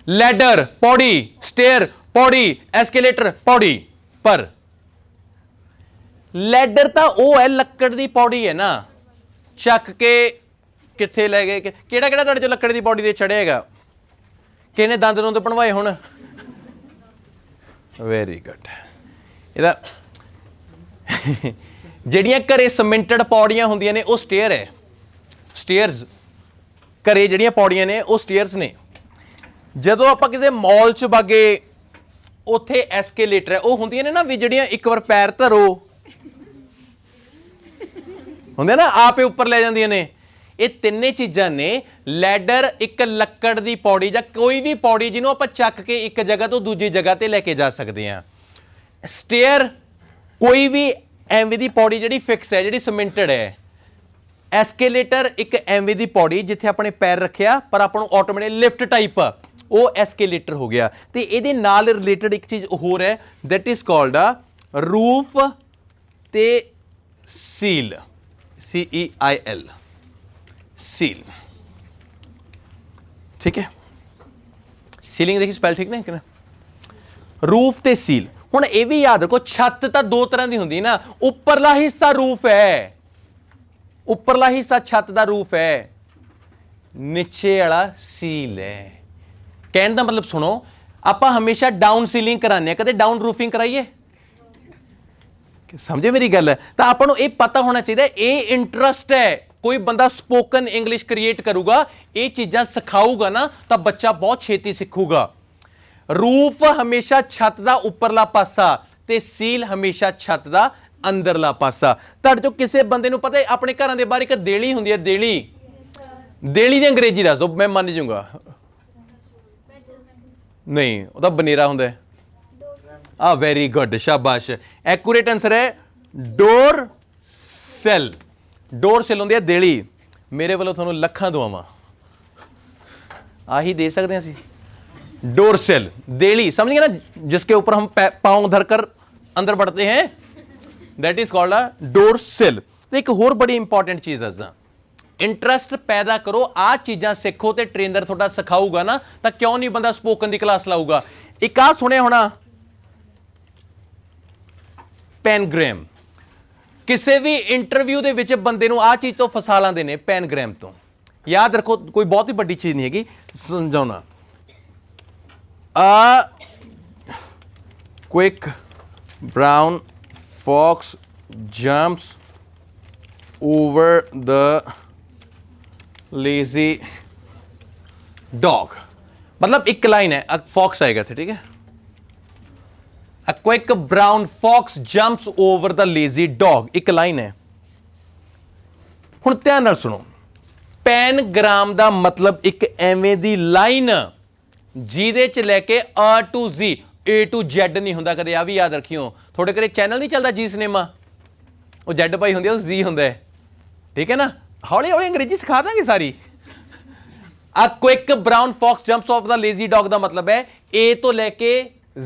लैडर पौड़ी, स्टेयर पौड़ी, एस्केलेटर पौड़ी। पर लैडर तो वो है लकड़ की पौड़ी है ना, चक के किथे ले गए, केड़ा केड़ा तुहाडे चों लकड़ की पौड़ी ते चढ़ेगा, किहने दंद दुंद बनवाए हुण। Very good. इहदा ਜਿਹੜੀਆਂ ਘਰੇ ਸੀਮੈਂਟਡ ਪੌੜੀਆਂ ਹੁੰਦੀਆਂ ਨੇ ਉਹ ਸਟੇਅਰ ਹੈ, ਸਟੇਅਰਸ। ਘਰੇ ਜਿਹੜੀਆਂ ਪੌੜੀਆਂ ਨੇ ਉਹ ਸਟੇਅਰਸ ਨੇ। ਜਦੋਂ ਆਪਾਂ ਕਿਸੇ ਮਾਲ 'ਚ ਬਾਗੇ ਉੱਥੇ ਐਸਕੇਲੇਟਰ ਹੈ, ਉਹ ਹੁੰਦੀਆਂ ਨੇ ਨਾ ਵੀ ਜਿਹੜੀਆਂ ਇੱਕ ਵਾਰ ਪੈਰ ਧਰੋ ਹੁੰਦੇ ਨਾ ਆਪੇ ਉੱਪਰ ਲੈ ਜਾਂਦੀਆਂ ਨੇ। ਇਹ ਤਿੰਨੇ ਚੀਜ਼ਾਂ ਨੇ, ਲੈਡਰ, ਇੱਕ ਲੱਕੜ ਦੀ ਪੌੜੀ ਜਾਂ ਕੋਈ ਵੀ ਪੌੜੀ ਜਿਹਨੂੰ ਆਪਾਂ ਚੱਕ ਕੇ ਇੱਕ ਜਗ੍ਹਾ ਤੋਂ ਦੂਜੀ ਜਗ੍ਹਾ ਤੇ ਲੈ ਕੇ ਜਾ ਸਕਦੇ ਹਾਂ। ਸਟੇਅਰ ਕੋਈ ਵੀ ਐਵੇਂ ਦੀ ਪੌੜੀ ਜਿਹੜੀ ਫਿਕਸ ਹੈ, ਜਿਹੜੀ ਸੀਮੈਂਟਡ ਹੈ। ਐਸਕੇਲੇਟਰ ਇੱਕ ਐਵੇਂ ਦੀ ਪੌੜੀ ਜਿੱਥੇ ਆਪਣੇ ਪੈਰ ਰੱਖਿਆ ਪਰ ਆਪਾਂ ਨੂੰ ਆਟੋਮੈਟਿਕ ਲਿਫਟ ਟਾਈਪ, ਉਹ ਐਸਕੇਲੇਟਰ ਹੋ ਗਿਆ। ਤੇ ਇਹਦੇ ਨਾਲ ਰਿਲੇਟਡ ਇੱਕ ਚੀਜ਼ ਹੋਰ ਹੈ, ਦੈਟ ਇਜ਼ ਕਾਲਡ ਆ ਰੂਫ ਤੇ ਸੀਲ, CEIL, सील। ठीक है, सीलिंग देखिए स्पेल ठीक नहीं, रूफ ते सील। हुण ये भी याद रखो, छत तो दो तरह की होंदी ना, उपरला हिस्सा रूफ है, उपरला हिस्सा छत का रूफ है, नीचे वाला सील है। कहने का मतलब सुनो, आप हमेशा डाउन सीलिंग कराने, कदे डाउन रूफिंग कराइए, समझे मेरी गल। तो आपको ये पता होना चाहिए, ये इंटरस्ट है। कोई बंदा स्पोकन इंग्लिश क्रिएट करूगा, ये चीज़ां सिखाऊगा ना, तो बच्चा बहुत छेती सीखूगा। रूफ हमेशा छत का उपरला पासा ते सील हमेशा छत का अंदरला पासा। तुहाडे चों किसी बंदे नूं पता है अपने घरां दे बाहर एक देली हुंदी है, देली, देली दी अंग्रेजी दस दो, मैं मान जूंगा। नहीं, वो तो बनेरा हुंदा है। वेरी गुड, शाबाश, एक्यूरेट आंसर है डोर सेल। डोर सेल होंदी है देली। मेरे वालों तुहानूं लखां दुआवां, आही दे सकते हैं असीं। डोर सेल, देली, समझ गए ना, जिसके ऊपर हम पाँव धरकर अंदर बढ़ते हैं, that is called a door sale. एक होर बड़ी इंपॉर्टेंट चीज़ दसदा, इंटरस्ट पैदा करो, आ चीज़ां सीखो तो ट्रेनर तुहाडा सिखाऊगा ना, तो क्यों नहीं बंदा स्पोकन की क्लास लाऊगा। एक आ सुनिया होना पेनग्राम, किसी भी इंटरव्यू दे विच बंदे नूं आ चीज़ तो फसा लांदे ने, पेनग्राम तो। याद रखो, कोई बहुत ही बड़ी चीज़ नहीं हैगी, समझाउणा। A quick brown fox jumps over the lazy dog। मतलब एक लाइन है, फॉक्स आएगा थे, ठीक है। A quick brown fox jumps over the lazy dog, एक लाइन है। हुण ध्यान नाल सुनो, पैनग्राम दा मतलब एक एवें दी लाइन ਜਿਹਦੇ ਚ ਲੈ ਕੇ A to Z, A to Z नहीं ਹੁੰਦਾ ਕਦੇ, ਆ ਵੀ याद रखियो। थोड़े घरे चैनल नहीं चलता जी सिनेमा, वो Z पाई ਹੁੰਦੀ ਹੈ, ਉਹ Z ਹੁੰਦਾ है, ठीक है ना। हौली हौली अंग्रेजी सिखा देंगे सारी। A quick brown fox jumps off the lazy dog ਦਾ मतलब है A ਤੋਂ ਲੈ ਕੇ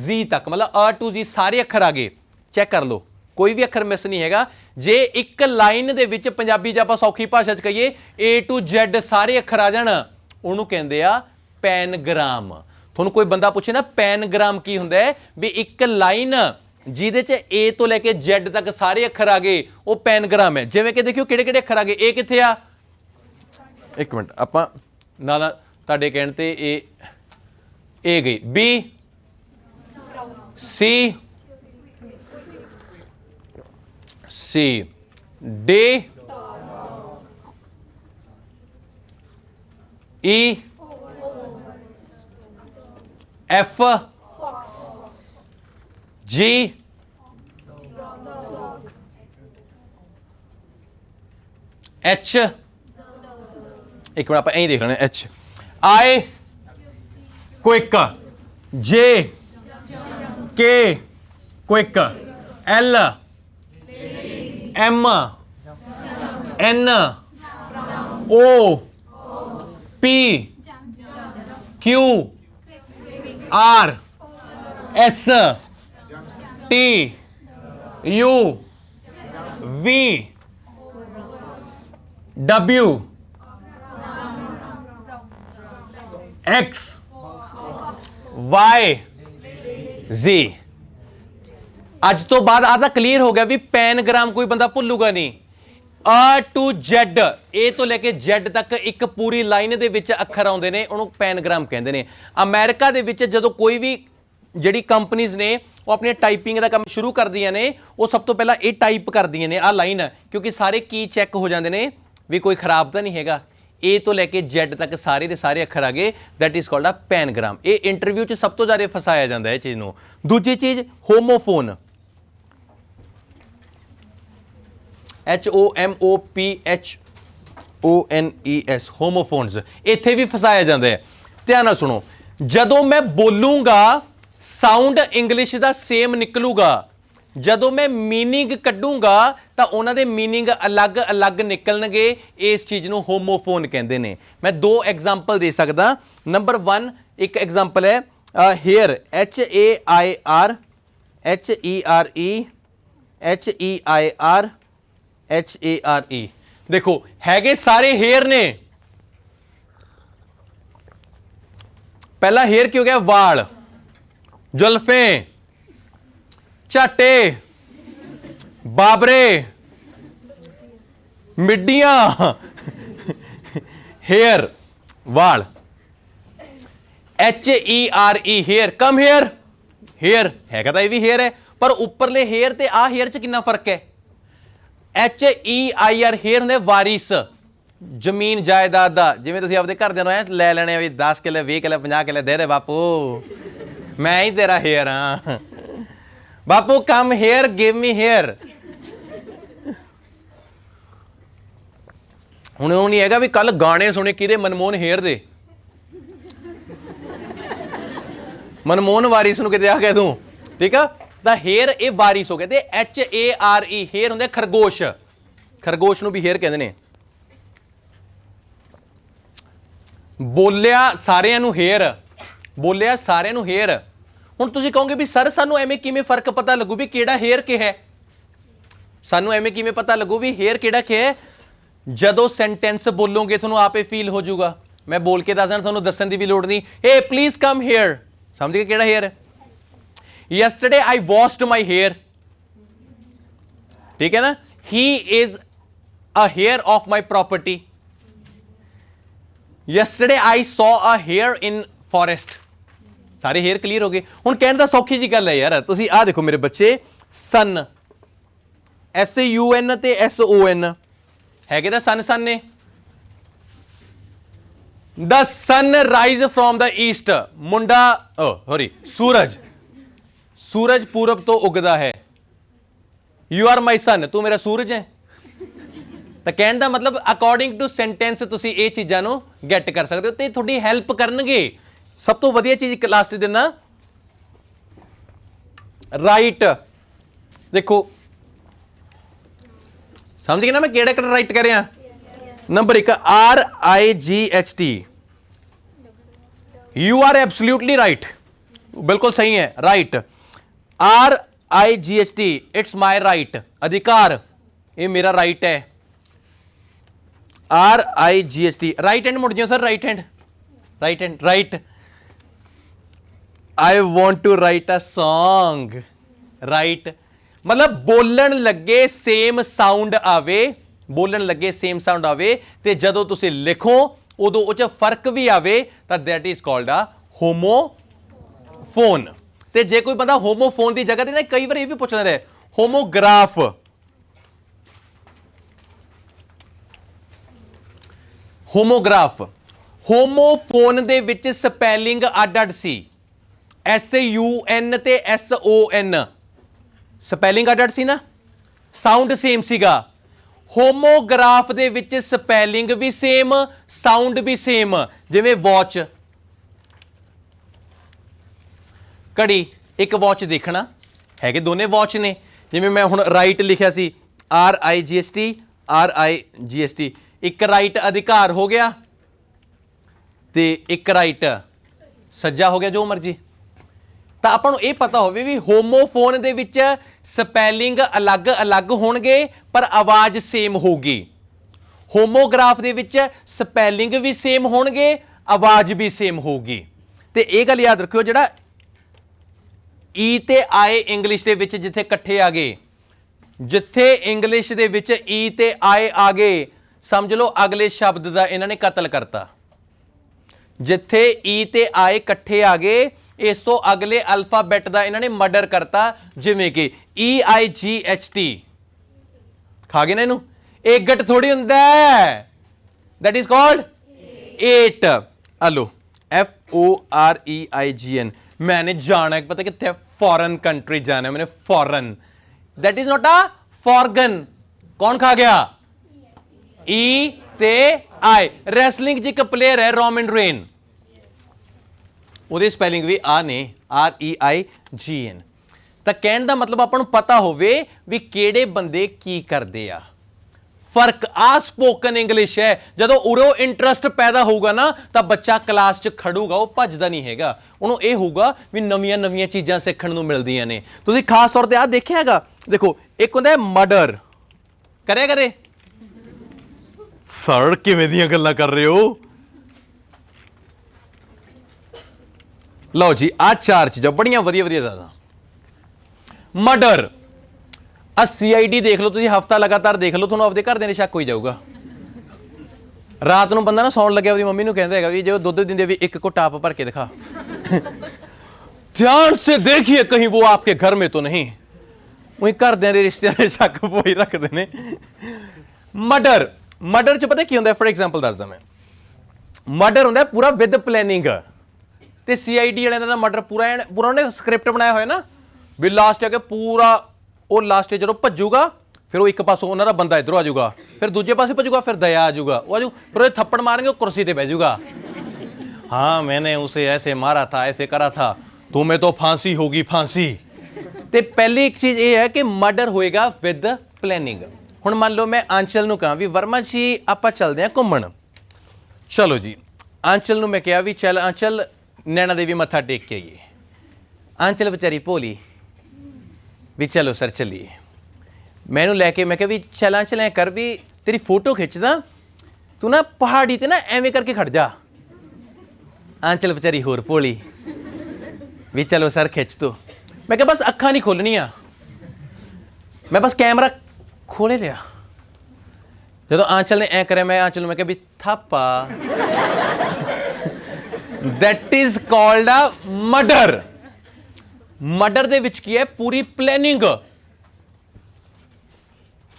Z तक, मतलब A to Z सारे अखर आ गए। चेक कर लो, कोई भी अखर मिस नहीं हैगा। जे एक लाइन ਦੇ ਵਿੱਚ ਪੰਜਾਬੀ ਚ ਆਪਾਂ ਸੌਖੀ ਭਾਸ਼ਾ ਚ ਕਹੀਏ A to Z सारे अखर आ जाण, ਉਹਨੂੰ ਕਹਿੰਦੇ ਆ ਪੈਨਗ੍ਰਾਮ। ਤੁਹਾਨੂੰ ਕੋਈ ਬੰਦਾ ਪੁੱਛੇ ਨਾ ਪੈਨਗ੍ਰਾਮ ਕੀ ਹੁੰਦਾ ਹੈ, ਵੀ ਇੱਕ ਲਾਈਨ ਜਿਹਦੇ ਚ A ਤੋਂ ਲੈ ਕੇ Z ਤੱਕ ਸਾਰੇ ਅੱਖਰ ਆ ਗਏ, ਉਹ ਪੈਨਗ੍ਰਾਮ ਹੈ। ਜਿਵੇਂ ਕਿ ਦੇਖਿਓ ਕਿਹੜੇ ਕਿਹੜੇ ਅੱਖਰ ਆ ਗਏ। A ਕਿੱਥੇ ਆ, ਇੱਕ ਮਿੰਟ ਆਪਾਂ ਨਾਲ ਤੁਹਾਡੇ ਕਹਿਣ ਤੇ A ਗਈ, B C D E F G H, एक मिनट आप यहीं देख रहे हैं, H I quick, J K quick, L M N O P Q R S T U V W X Y Z। ਅੱਜ ਤੋਂ ਬਾਅਦ ਆ ਤਾਂ ਕਲੀਅਰ ਹੋ ਗਿਆ ਵੀ ਪੈਨਗ੍ਰਾਮ ਕੋਈ ਬੰਦਾ ਭੁੱਲੂਗਾ ਨਹੀਂ। A to Z, A ਤੋਂ ਲੈ ਕੇ Z ਤੱਕ ਇੱਕ ਪੂਰੀ ਲਾਈਨ ਦੇ ਵਿੱਚ ਅੱਖਰ ਆਉਂਦੇ ਨੇ, ਉਹਨੂੰ ਪੈਨਗ੍ਰਾਮ ਕਹਿੰਦੇ ਨੇ। ਅਮਰੀਕਾ ਦੇ ਵਿੱਚ ਜਦੋਂ ਕੋਈ ਵੀ ਜਿਹੜੀ ਕੰਪਨੀਆਂ ਨੇ ਉਹ ਆਪਣੀ ਟਾਈਪਿੰਗ ਦਾ ਕੰਮ ਸ਼ੁਰੂ ਕਰਦੀਆਂ ਨੇ, ਉਹ ਸਭ ਤੋਂ ਪਹਿਲਾਂ ਇਹ ਟਾਈਪ ਕਰਦੀਆਂ ਨੇ ਆ ਲਾਈਨ, ਕਿਉਂਕਿ ਸਾਰੇ ਕੀ ਚੈੱਕ ਹੋ ਜਾਂਦੇ ਨੇ ਵੀ ਕੋਈ ਖਰਾਬ ਤਾਂ ਨਹੀਂ ਹੈਗਾ। A ਤੋਂ ਲੈ ਕੇ Z ਤੱਕ ਸਾਰੇ ਦੇ ਸਾਰੇ ਅੱਖਰ ਆ ਗਏ, ਦੈਟ ਇਜ਼ ਕਾਲਡ ਅ ਪੈਨਗ੍ਰਾਮ। ਇਹ ਇੰਟਰਵਿਊ 'ਚ ਸਭ ਤੋਂ ਜ਼ਿਆਦਾ ਫਸਾਇਆ ਜਾਂਦਾ ਇਹ ਚੀਜ਼ ਨੂੰ। ਦੂਜੀ ਚੀਜ਼ ਹੋਮੋਫੋਨ, HOMOPHONES, ਹੋਮੋਫੋਨਸ, ਇੱਥੇ ਵੀ ਫਸਾਇਆ ਜਾਂਦਾ ਹੈ। ਧਿਆਨ ਨਾਲ ਸੁਣੋ, ਜਦੋਂ ਮੈਂ ਬੋਲੂੰਗਾ ਸਾਊਂਡ ਇੰਗਲਿਸ਼ ਦਾ ਸੇਮ ਨਿਕਲੂਗਾ, ਜਦੋਂ ਮੈਂ ਮੀਨਿੰਗ ਕੱਢੂੰਗਾ ਤਾਂ ਉਹਨਾਂ ਦੇ ਮੀਨਿੰਗ ਅਲੱਗ-ਅਲੱਗ ਨਿਕਲਣਗੇ। ਇਸ ਚੀਜ਼ ਨੂੰ ਹੋਮੋਫੋਨ ਕਹਿੰਦੇ ਨੇ। ਮੈਂ ਦੋ ਐਗਜ਼ਾਮਪਲ ਦੇ ਸਕਦਾ। ਨੰਬਰ 1 ਇੱਕ ਐਗਜ਼ਾਮਪਲ ਹੈ ਹੇਅਰ, HAIR ਦੇਖੋ ਹੈਗੇ ਸਾਰੇ ਹੇਅਰ ਨੇ। ਪਹਿਲਾ ਹੇਅਰ ਕੀ ਹੋ ਗਿਆ, ਵਾਲ, ਜ਼ੁਲਫੇ, ਝਾਟੇ, ਬਾਬਰੇ, ਮਿੱਡੀਆਂ, ਹੇਅਰ, ਵਾਲ। HERE here, come here, here ਹੈਗਾ ਤਾਂ ਇਹ ਵੀ ਹੇਅਰ ਹੈ, ਪਰ ਉੱਪਰਲੇ ਹੇਅਰ ਤੇ ਆ ਹੇਅਰ 'ਚ ਕਿੰਨਾ ਫਰਕ ਹੈ। HEIR ਹੇਅਰ ਹੁੰਦੇ ਵਾਰਿਸ, ਜ਼ਮੀਨ ਜਾਇਦਾਦ ਦਾ। ਜਿਵੇਂ ਤੁਸੀਂ ਆਪਦੇ ਘਰਦਿਆਂ ਨੂੰ ਐ ਲੈ ਲੈਣੇ ਵੀ 10 ਕਿੱਲੇ 20 ਕਿੱਲੇ 50 ਕਿੱਲੇ ਦੇ ਦੇ ਬਾਪੂ, ਮੈਂ ਹੀ ਤੇਰਾ ਹੇਅਰ ਹਾਂ ਬਾਪੂ, come hair, give me hair. ਹੁਣ ਉਹ ਨਹੀਂ ਹੈਗਾ ਵੀ ਕੱਲ ਗਾਣੇ ਸੁਣੇ ਕਿਹਦੇ, ਮਨਮੋਹਨ ਹੇਅਰ ਦੇ, ਮਨਮੋਹਨ ਵਾਰਿਸ ਨੂੰ ਕਿਤੇ ਆ ਕੇ ਤੂੰ, ਠੀਕ ਆ। ਤਾਂ ਹੇਅਰ ਇਹ ਵਾਰਿਸ ਹੋ ਗਏ। ਤੇ HARE ਹੇਅਰ ਹੁੰਦੇ ਖਰਗੋਸ਼, ਖਰਗੋਸ਼ ਨੂੰ ਵੀ ਹੇਅਰ ਕਹਿੰਦੇ ਨੇ। ਬੋਲਿਆ ਸਾਰਿਆਂ ਨੂੰ ਹੇਅਰ, ਬੋਲਿਆ ਸਾਰਿਆਂ ਨੂੰ ਹੇਅਰ। ਹੁਣ ਤੁਸੀਂ ਕਹੋਗੇ ਵੀ ਸਰ ਸਾਨੂੰ ਐਵੇਂ ਕਿਵੇਂ ਫਰਕ ਪਤਾ ਲੱਗੂ ਵੀ ਕਿਹੜਾ ਹੇਅਰ ਕਿ ਹੈ, ਸਾਨੂੰ ਐਵੇਂ ਕਿਵੇਂ ਪਤਾ ਲੱਗੂ ਵੀ ਹੇਅਰ ਕਿਹੜਾ ਕਿ ਹੈ। ਜਦੋਂ ਸੈਂਟੈਂਸ ਬੋਲੋਗੇ ਤੁਹਾਨੂੰ ਆਪੇ ਫੀਲ ਹੋ ਜਾਊਗਾ। ਮੈਂ ਬੋਲ ਕੇ ਦੱਸਣਾ, ਤੁਹਾਨੂੰ ਦੱਸਣ ਦੀ ਵੀ ਲੋੜ ਨਹੀਂ। ਹੇ ਪਲੀਜ਼ ਕਮ ਹੇਅਰ, ਸਮਝ ਗਏ ਕਿਹੜਾ ਹੇਅਰ ਹੈ। Yesterday I washed my hair, ठीक है ना। He is a hair of my property. Yesterday I saw a hare in forest. ਸਾਰੇ ਹੇਅਰ ਕਲੀਅਰ ਹੋ ਗਏ। ਹੁਣ ਕਹਿਣ ਦਾ ਸੌਖੀ ਜੀ ਗੱਲ ਹੈ ਯਾਰ, ਤੁਸੀਂ ਆਹ ਦੇਖੋ ਮੇਰੇ ਬੱਚੇ, ਸਨ, SUN ਤੇ SON ਹੈਗੇ ਤਾਂ ਸਨ ਨੇ। The sun rise from the east, ਮੁੰਡਾ ਸੂਰਜ, सूरज पूरब तो उगदा है। यू आर माई सन, तू मेरा सूरज है। तो कहने का मतलब अकॉर्डिंग टू सेंटेंस तुसी ये चीज़ों को गैट कर सकते हो, तो थोड़ी हेल्प करनगे। सब तो वधिया चीज़ लास्ट देना, राइट। देखो समझ गए ना मैं केड़ा केड़ा राइट कर रहा। Number 1 RIGHT, you are absolutely right, बिल्कुल सही है, right. RIGHT, it's my right, अधिकार, ये मेरा राइट है। RIGHT, राइट हैंड मुड़ जाओ sir, right hand, right hand, right. I want to write a song. Write मतलब बोलण लगे सेम साउंड आवे, बोलण लगे सेम साउंड आवे ते जदों तुसीं लिखो उदों उह च फर्क भी आवे तां that is called a homophone. ते जे कोई बंदा होमोफोन की जगह ते ना कई बार ये भी पूछना है होमोग्राफ। होमोग्राफ होमोफोन दे विच स्पैलिंग अड अड सी, SUN ते SON स्पैलिंग अड अड सी ना, साउंड सेम सीगा। होमोग्राफ दे विच स्पैलिंग भी सेम, साउंड भी सेम। जिवें वॉच, घड़ी, एक वॉच देखना है कि दोने वॉच ने। जिवें मैं हुण राइट लिखिया सी RIGST RIGST, एक राइट अधिकार हो गया ते एक राइट सज्जा हो गया, जो मर्जी। तो आपां नूं इह पता होवे भी होमोफोन दे विच स्पैलिंग अलग अलग होणगे पर आवाज़ सेम होगी। होमोग्राफ दे विच स्पैलिंग भी सेम होणगे, आवाज़ भी सेम होगी। ते इह गल याद रखियो, जिहड़ा ई ते आई इंग्लिश दे विच जिथे कट्ठे आ गए, जिथे इंग्लिश दे विच ई ते आई आ गए, समझ लो अगले शब्द का इन्हों ने कतल करता। जिथे ई ते आई कट्ठे आ गए, इस तो अगले अल्फाबैट का इन्होंने मर्डर करता। जिमें कि EIGHT खा गए ना इनू, एगट थोड़ी हुंदा है, that is called eight. Hello FOREIGN, मैंने जाना है पता कितने, फॉरेन कंट्री जाना है मैंने, foreign, that is not a foreign. कौन खा गया? ई ते आई। रैसलिंग च एक प्लेयर है रोमन रेन, ਉਹਦੀ स्पैलिंग भी आ ने REIGN। ਤਾਂ ਕਹਿਣ ਦਾ ਮਤਲਬ ਆਪਾਂ ਨੂੰ ਪਤਾ ਹੋਵੇ ਵੀ ਕਿਹੜੇ ਬੰਦੇ ਕੀ ਕਰਦੇ ਆ। ਫਰਕ ਆ ਸਪੋਕਨ ਇੰਗਲਿਸ਼ ਹੈ। ਜਦੋਂ ਉਰੋਂ ਇੰਟਰਸਟ ਪੈਦਾ ਹੋਊਗਾ ਨਾ ਤਾਂ ਬੱਚਾ ਕਲਾਸ 'ਚ ਖੜੂਗਾ, ਉਹ ਭੱਜਦਾ ਨਹੀਂ ਹੈਗਾ। ਉਹਨੂੰ ਇਹ ਹੋਊਗਾ ਵੀ ਨਵੀਆਂ ਨਵੀਆਂ ਚੀਜ਼ਾਂ ਸਿੱਖਣ ਨੂੰ ਮਿਲਦੀਆਂ ਨੇ। ਤੁਸੀਂ ਖਾਸ ਤੌਰ ਤੇ ਆ ਦੇਖਿਆ ਹੈਗਾ, ਦੇਖੋ ਇੱਕ ਹੁੰਦਾ ਮਰਡਰ, ਕਰਿਆ ਕਰੇ ਸਰ ਕਿਵੇਂ ਦੀਆਂ ਗੱਲਾਂ ਕਰ ਰਹੇ ਹੋ। ਲਓ ਜੀ ਆ ਚਾਰ ਚੀਜ਼ਾਂ ਬੜੀਆਂ ਵਧੀਆ ਵਧੀਆ ਜ਼ਿਆਦਾ। ਮਰਡਰ ਆ CID ਦੇਖ ਲਓ ਤੁਸੀਂ, ਹਫਤਾ ਲਗਾਤਾਰ ਦੇਖ ਲਓ, ਤੁਹਾਨੂੰ ਆਪਦੇ ਘਰਦਿਆਂ ਦੇ ਸ਼ੱਕ ਹੋਈ ਜਾਊਗਾ। ਰਾਤ ਨੂੰ ਬੰਦਾ ਨਾ ਸੌਣ ਲੱਗਿਆ ਉਹਦੀ ਮੰਮੀ ਨੂੰ ਕਹਿੰਦਾ ਹੈਗਾ ਵੀ ਜੇ ਉਹ ਦੁੱਧ ਦਿੰਦੇ ਵੀ ਇੱਕ ਘੁੱਟ ਆਪ ਭਰ ਕੇ ਦਿਖਾ, ध्यान से देखिए कहीं वो आपके घर में तो नहीं। वही घरदियां दे रिश्तियां दे शक पोई रखते ने। मर्डर, मर्डर च पता की होंदा है, फॉर एग्जाम्पल दसदा मैं, मर्डर होंदा है पूरा विद प्लैनिंग। ते CID वाले का मर्डर पूरा पूरा उन्हें स्क्रिप्ट बनाया होया ना भी लास्ट आके पूरा वो लास्ट जो भजूगा, फिर वो एक पासों उन्होंने बंदा इधरों आ जाऊगा, फिर दूजे पासे भजूगा, फिर दया आ जाऊगा, वो आ जाऊ, फिर वो थप्पड़ मारेंगे, वो कुर्सी पे बह जाऊगा। हाँ मैंने उसे ऐसे मारा था, ऐसे करा था, तुम्हें तो फांसी होगी फांसी। तो पहली एक चीज़ ये है कि मर्डर होएगा विद प्लैनिंग। हुण मान लो मैं आंचल नूं कहां भी वर्मा जी आपां चलदे हां घुम्मण, चलो जी। आंचल नूं मैं कहा भी चल आंचल नैना देवी मत्था टेक के आइए। आंचल बेचारी भोली भी चलो सर चलिए। मैनू लैके मैं भी चल आंचल ऐ कर भी तेरी फोटो खिंचदा, तू ना पहाड़ी ते ना एवें करके खड़ जा। आंचल बेचारी होर भोली भी चलो सर खिंच तू। मैं बस अखां नहीं खोलनियां, मैं बस कैमरा खोले लिया। जो आंचल ने ऐ करे मैं आंचल मैं भी थापा, that is called a murder. Murder दे विच की है पूरी प्लैनिंग,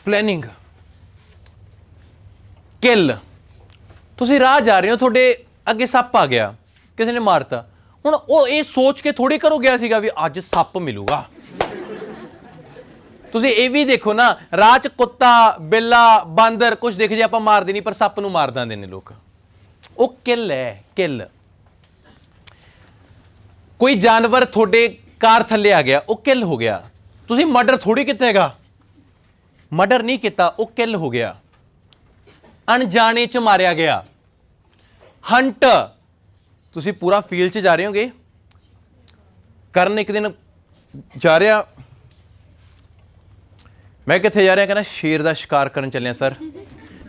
प्लैनिंग। किल, तुसीं राह जा रहे हो, थोड़े अगे सप आ गया, किसी ने मारता, हुण वो ये सोच के थोड़ी करो गया सीगा भी अज सप मिलूगा। तुसीं ये भी देखो ना, राह च कुत्ता बिल्ला बांदर कुछ देख जे आपां मारदे नहीं, पर सप नूं मार दिंदे ने लोग। वो किल है, किल। कोई जानवर थोड़े कार थले आ गया, वो किल हो गया। तुसीं मर्डर थोड़ी किता हैगा, मर्डर नहीं किता, वो किल हो गया, अनजाने च मारिया गया। हंट, तुसीं पूरा फील्ड च जा रहे होगे, करन एक दिन जा रहा, मैं कित्थे जा रहा, कहना शेर का शिकार करन चलिया सर।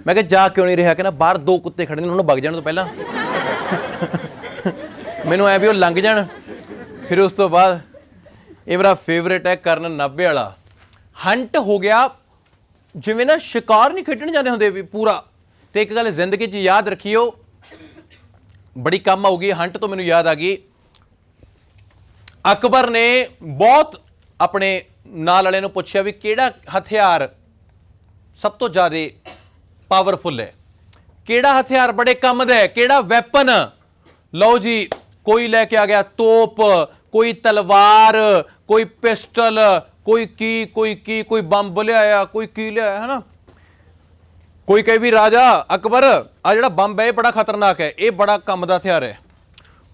मैं कहा जा क्यों नहीं रहा, कहना बाहर दो कुत्ते खड़े ने, उन्होंने वग जाने तो पहला मैनू ऐ भी वो लंघ जान, फिर उस तो बाद ये मेरा फेवरेट है ਕਰਨ ਨਾਭੇ ਵਾਲਾ। ਹੰਟ ਹੋ ਗਿਆ ਜਿਵੇਂ ਨਾ ਸ਼ਿਕਾਰ ਨਹੀਂ ਖੇਡਣ ਜਾਂਦੇ ਹੁੰਦੇ ਵੀ ਪੂਰਾ। ਤੇ ਇੱਕ ਗੱਲ ਜ਼ਿੰਦਗੀ 'ਚ ਯਾਦ ਰੱਖਿਓ, ਬੜੀ ਕੰਮ ਆਊਗੀ। ਹੰਟ ਤੋਂ ਮੈਨੂੰ ਯਾਦ ਆ ਗਈ, ਅਕਬਰ ਨੇ ਬਹੁਤ ਆਪਣੇ ਨਾਲ ਵਾਲੇ ਨੂੰ ਪੁੱਛਿਆ ਵੀ ਕਿਹੜਾ ਹਥਿਆਰ ਸਭ ਤੋਂ ਜ਼ਿਆਦਾ ਪਾਵਰਫੁਲ ਹੈ, ਕਿਹੜਾ ਹਥਿਆਰ ਬੜੇ ਕੰਮ ਦਾ ਹੈ, ਕਿਹੜਾ ਵੈਪਨ। ਲਓ ਜੀ, ਕੋਈ ਲੈ ਕੇ ਆ ਗਿਆ ਤੋਪ, ਕੋਈ ਤਲਵਾਰ, ਕੋਈ ਪਿਸਟਲ, ਕੋਈ ਬੰਬ ਲਿਆਇਆ, ਕੋਈ ਕੀ ਲਿਆਇਆ, ਹੈ ਨਾ। ਕੋਈ ਕਹੇ ਵੀ ਰਾਜਾ ਅਕਬਰ ਆ ਜਿਹੜਾ ਬੰਬ ਹੈ ਇਹ ਬੜਾ ਖਤਰਨਾਕ ਹੈ, ਇਹ ਬੜਾ ਕੰਮ ਦਾ ਹਥਿਆਰ ਹੈ।